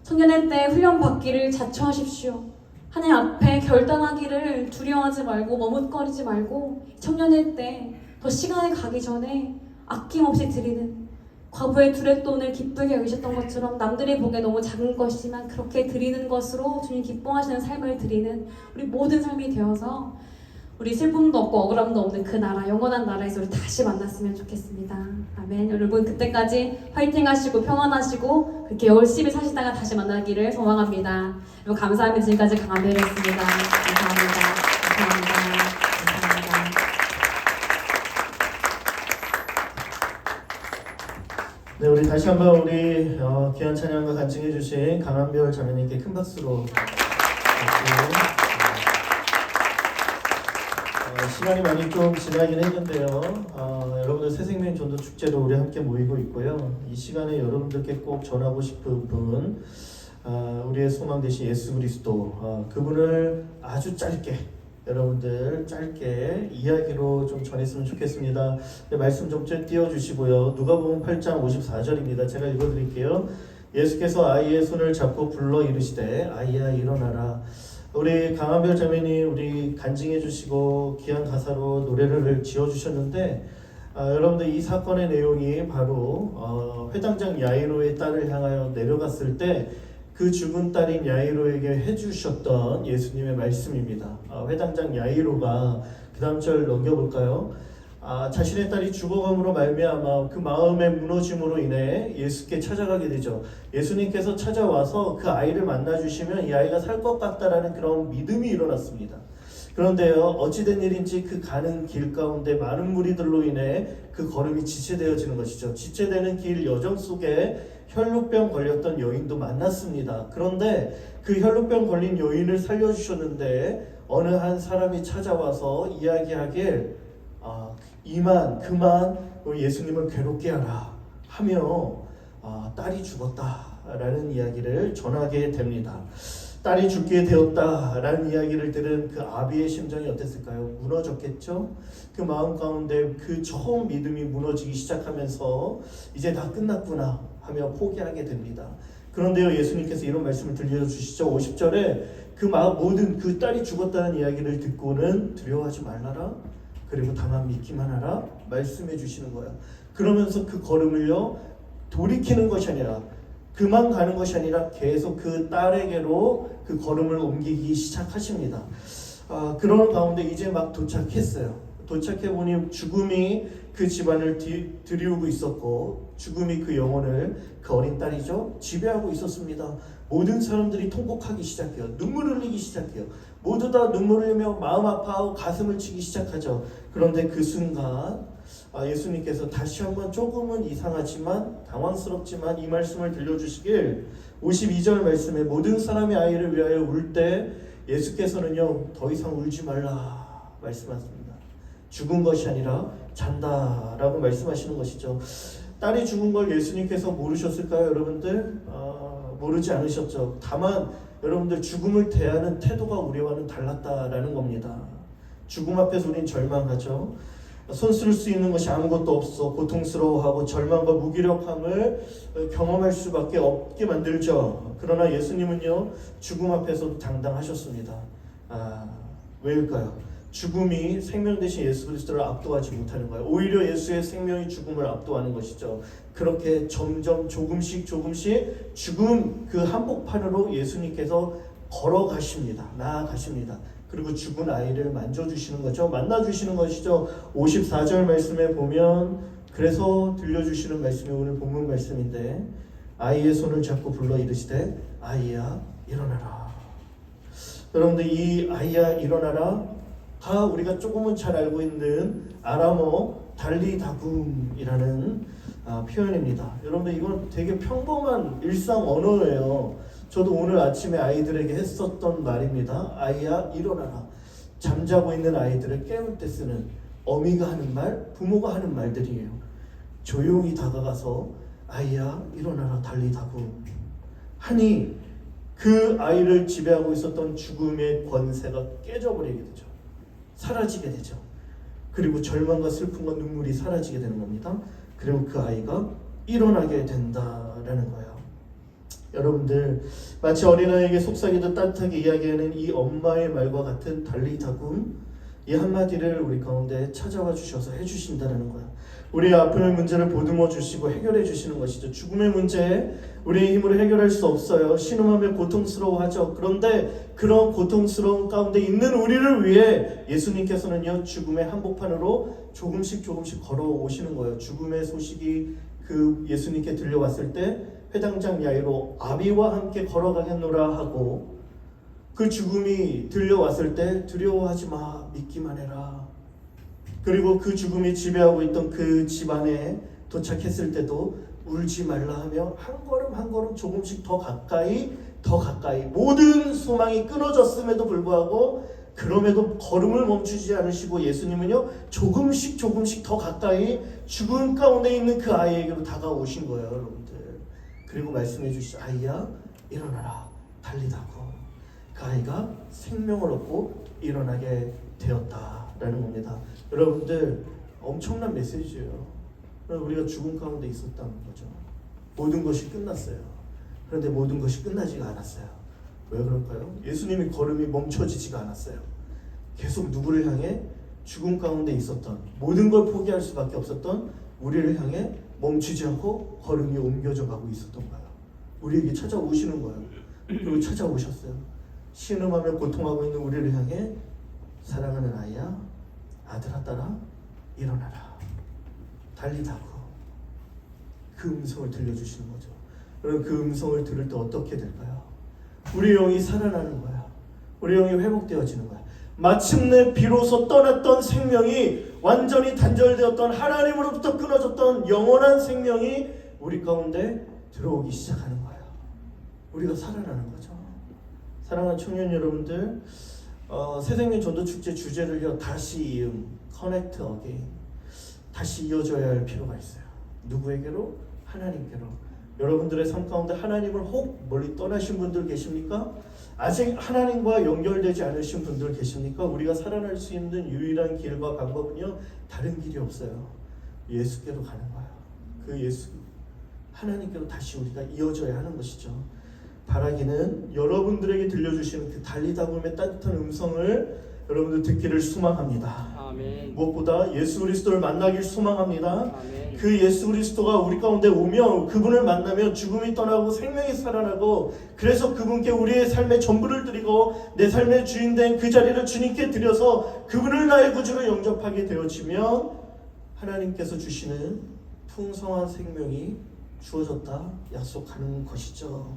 청년의 때 훈련 받기를 자처하십시오. 하나님 앞에 결단하기를 두려워하지 말고 머뭇거리지 말고 청년의 때 더 시간이 가기 전에 아낌없이 드리는 과부의 두렛돈을 기쁘게 여기셨던 것처럼 남들이 보기에 너무 작은 것이지만 그렇게 드리는 것으로 주님 기뻐하시는 삶을 드리는 우리 모든 삶이 되어서 우리 슬픔도 없고 억울함도 없는 그 나라 영원한 나라에서 우리 다시 만났으면 좋겠습니다. 아멘. 여러분 그때까지 파이팅 하시고 평안하시고 그 겨울 10일 사시다가 다시 만나기를 소망합니다. 여러분 감사합니다. 지금까지 강한별이었습니다. 감사합니다. 감사합니다. 감사합니다. 네, 우리 다시 한번 우리 귀한 찬양과 간증해 주신 강한별 자매님께 큰 박수로 시간이 많이 좀 지나긴 했는데요. 여러분들 새생명 전도 축제로 우리 함께 모이고 있고요. 이 시간에 여러분들께 꼭 전하고 싶은 분, 우리의 소망 되신 예수 그리스도, 그분을 아주 짧게 여러분들 짧게 이야기로 좀 전했으면 좋겠습니다. 말씀 좀 띄워주시고요. 누가복음 8장 54절입니다. 제가 읽어드릴게요. 예수께서 아이의 손을 잡고 불러 이르시되 아이야 일어나라. 우리 강한별 자매님 우리 간증해 주시고 귀한 가사로 노래를 지어주셨는데 여러분들 이 사건의 내용이 바로 회당장 야이로의 딸을 향하여 내려갔을 때 그 죽은 딸인 야이로에게 해주셨던 예수님의 말씀입니다. 회당장 야이로가 그 다음 절 넘겨볼까요? 자신의 딸이 죽어감으로 말미암아 그 마음의 무너짐으로 인해 예수께 찾아가게 되죠. 예수님께서 찾아와서 그 아이를 만나주시면 이 아이가 살 것 같다라는 그런 믿음이 일어났습니다. 그런데요, 어찌된 일인지 그 가는 길 가운데 많은 무리들로 인해 그 걸음이 지체되어지는 것이죠. 지체되는 길 여정 속에 혈루병 걸렸던 여인도 만났습니다. 그런데 그 혈루병 걸린 여인을 살려주셨는데 어느 한 사람이 찾아와서 이야기하길 그만 예수님을 괴롭게 하라 하며 딸이 죽었다라는 이야기를 전하게 됩니다. 딸이 죽게 되었다라는 이야기를 들은 그 아비의 심정이 어땠을까요? 무너졌겠죠? 그 마음 가운데 그 처음 믿음이 무너지기 시작하면서 이제 다 끝났구나 하며 포기하게 됩니다. 그런데요, 예수님께서 이런 말씀을 들려주시죠. 50절에 모든 그 딸이 죽었다는 이야기를 듣고는 두려워하지 말라라, 그리고 다만 믿기만 하라 말씀해 주시는 거예요. 그러면서 그 걸음을요 돌이키는 것이 아니라 그만 가는 것이 아니라 계속 그 딸에게로 그 걸음을 옮기기 시작하십니다. 그런 가운데 이제 막 도착했어요. 도착해 보니 죽음이 그 집안을 들이우고 있었고 죽음이 그 영혼을, 그 어린 딸이죠, 지배하고 있었습니다. 모든 사람들이 통곡하기 시작해요. 눈물을 흘리기 시작해요. 모두 다 눈물을 흘리며 마음 아파하고 가슴을 치기 시작하죠. 그런데 그 순간 예수님께서 다시 한번 조금은 이상하지만 당황스럽지만 이 말씀을 들려주시길 52절 말씀에 모든 사람이 아이를 위하여 울 때 예수께서는요 더 이상 울지 말라 말씀하십니다. 죽은 것이 아니라 잔다라고 말씀하시는 것이죠. 딸이 죽은 걸 예수님께서 모르셨을까요, 여러분들? 모르지 않으셨죠. 다만 여러분들 죽음을 대하는 태도가 우리와는 달랐다라는 겁니다. 죽음 앞에서 우린 절망하죠. 손쓸 수 있는 것이 아무것도 없어 고통스러워하고 절망과 무기력함을 경험할 수밖에 없게 만들죠. 그러나 예수님은요 죽음 앞에서도 당당하셨습니다. 왜일까요? 죽음이 생명 대신 예수 그리스도를 압도하지 못하는 거예요. 오히려 예수의 생명이 죽음을 압도하는 것이죠. 그렇게 점점 조금씩 죽음 그 한복판으로 예수님께서 걸어가십니다. 나아가십니다. 그리고 죽은 아이를 만져주시는 거죠. 만나주시는 것이죠. 54절 말씀에 보면 그래서 들려주시는 말씀이 오늘 본문 말씀인데 아이의 손을 잡고 불러 이르시되 아이야 일어나라. 여러분들 이 아이야 일어나라가 우리가 조금은 잘 알고 있는 아람어 달리다굼이라는 표현입니다. 여러분들 이건 되게 평범한 일상 언어예요. 저도 오늘 아침에 아이들에게 했었던 말입니다. 아이야 일어나라. 잠자고 있는 아이들을 깨울 때 쓰는 어미가 하는 말, 부모가 하는 말들이에요. 조용히 다가가서 아이야 일어나라 달리다굼 하니 그 아이를 지배하고 있었던 죽음의 권세가 깨져버리게 되죠. 사라지게 되죠. 그리고 절망과 슬픔과 눈물이 사라지게 되는 겁니다. 그리고 그 아이가 일어나게 된다라는 거예요. 여러분들 마치 어린아이에게 속삭이듯 따뜻하게 이야기하는 이 엄마의 말과 같은 달리다굼 이 한마디를 우리 가운데 찾아와 주셔서 해주신다는 거예요. 우리의 아픔의 문제를 보듬어 주시고 해결해 주시는 것이죠. 죽음의 문제 우리의 힘으로 해결할 수 없어요. 신음하며 고통스러워하죠. 그런데 그런 고통스러운 가운데 있는 우리를 위해 예수님께서는요 죽음의 한복판으로 조금씩 걸어오시는 거예요. 죽음의 소식이 그 예수님께 들려왔을 때 회당장 야이로 아비와 함께 걸어가겠노라 하고 그 죽음이 들려왔을 때 두려워하지 마 믿기만 해라. 그리고 그 죽음이 지배하고 있던 그 집안에 도착했을 때도 울지 말라 하며 한 걸음 조금씩 더 가까이 모든 소망이 끊어졌음에도 불구하고 그럼에도 걸음을 멈추지 않으시고 예수님은요 조금씩 더 가까이 죽음 가운데 있는 그 아이에게로 다가오신 거예요. 여러분들. 그리고 말씀해 주시죠. 아이야 일어나라 달리다굼. 그 아이가 생명을 얻고 일어나게 되었다라는 겁니다. 여러분들 엄청난 메시지예요. 우리가 죽음 가운데 있었다는 거죠. 모든 것이 끝났어요. 그런데 모든 것이 끝나지가 않았어요. 왜 그럴까요? 예수님이 걸음이 멈춰지지가 않았어요. 계속 누구를 향해? 죽음 가운데 있었던 모든 걸 포기할 수밖에 없었던 우리를 향해 멈추지 않고 걸음이 옮겨져 가고 있었던 거예요. 우리에게 찾아오시는 거예요. 그리고 찾아오셨어요. 신음하며 고통하고 있는 우리를 향해 사랑하는 아이야 아들아 딸아 일어나라 달리다굼. 그 음성을 들려주시는 거죠. 그럼 그 음성을 들을 때 어떻게 될까요? 우리 영이 살아나는 거야. 우리 영이 회복되어지는 거야. 마침내 비로소 떠났던 생명이 완전히 단절되었던 하나님으로부터 끊어졌던 영원한 생명이 우리 가운데 들어오기 시작하는 거예요. 우리가 살아나는 거죠. 사랑하는 청년 여러분들, 새생명 전도축제 주제를요 다시 이음 커넥트 어게인 다시 이어져야 할 필요가 있어요. 누구에게로? 하나님께로. 여러분들의 삶 가운데 하나님을 혹 멀리 떠나신 분들 계십니까? 아직 하나님과 연결되지 않으신 분들 계십니까? 우리가 살아날 수 있는 유일한 길과 방법은요 다른 길이 없어요. 예수께로 가는 거예요. 그 예수 하나님께로 다시 우리가 이어져야 하는 것이죠. 바라기는 여러분들에게 들려주시는 그 달리다굼의 따뜻한 음성을 여러분들 듣기를 소망합니다. 아멘. 무엇보다 예수 그리스도를 만나길 소망합니다. 아멘. 그 예수 그리스도가 우리 가운데 오며 그분을 만나면 죽음이 떠나고 생명이 살아나고 그래서 그분께 우리의 삶의 전부를 드리고 내 삶의 주인된 그 자리를 주님께 드려서 그분을 나의 구주로 영접하게 되어지면 하나님께서 주시는 풍성한 생명이 주어졌다 약속하는 것이죠.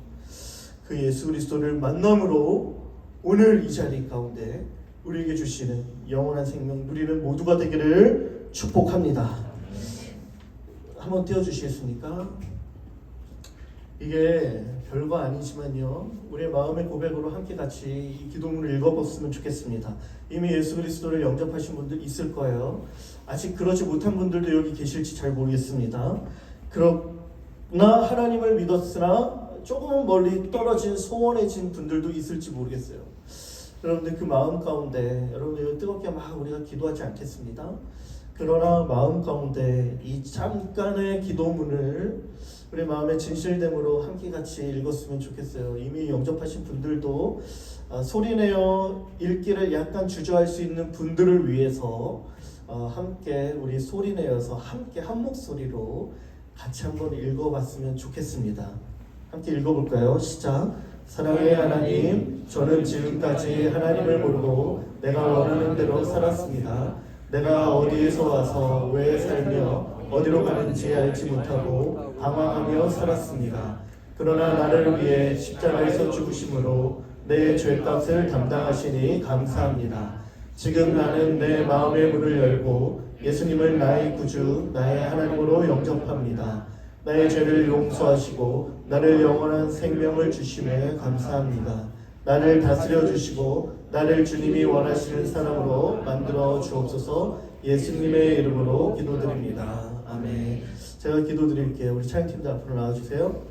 그 예수 그리스도를 만남으로 오늘 이 자리 가운데 우리에게 주시는 영원한 생명 누리는 모두가 되기를 축복합니다. 한번 띄워주시겠습니까? 이게 별거 아니지만요 우리의 마음의 고백으로 함께 같이 이 기도문을 읽어봤으면 좋겠습니다. 이미 예수 그리스도를 영접하신 분들 있을 거예요. 아직 그러지 못한 분들도 여기 계실지 잘 모르겠습니다. 그러나 하나님을 믿었으나 조금 멀리 떨어진 소원해진 분들도 있을지 모르겠어요. 여러분들 그 마음 가운데 여러분들 뜨겁게 막 우리가 기도하지 않겠습니다. 그러나 마음 가운데 이 잠깐의 기도문을 우리 마음의 진실됨으로 함께 같이 읽었으면 좋겠어요. 이미 영접하신 분들도 소리내어 읽기를 약간 주저할 수 있는 분들을 위해서 함께 우리 소리내어서 함께 한 목소리로 같이 한번 읽어봤으면 좋겠습니다. 함께 읽어볼까요? 시작. 사랑의 하나님, 저는 지금까지 하나님을 모르고 내가 원하는 대로 살았습니다. 내가 어디에서 와서 왜 살며 어디로 가는지 알지 못하고 방황하며 살았습니다. 그러나 나를 위해 십자가에서 죽으심으로 내 죄값을 담당하시니 감사합니다. 지금 나는 내 마음의 문을 열고 예수님을 나의 구주, 나의 하나님으로 영접합니다. 나의 죄를 용서하시고 나를 영원한 생명을 주심에 감사합니다. 나를 다스려 주시고 나를 주님이 원하시는 사람으로 만들어 주옵소서. 예수님의 이름으로 기도드립니다. 아멘. 제가 기도드릴게요. 우리 찬양팀들 앞으로 나와주세요.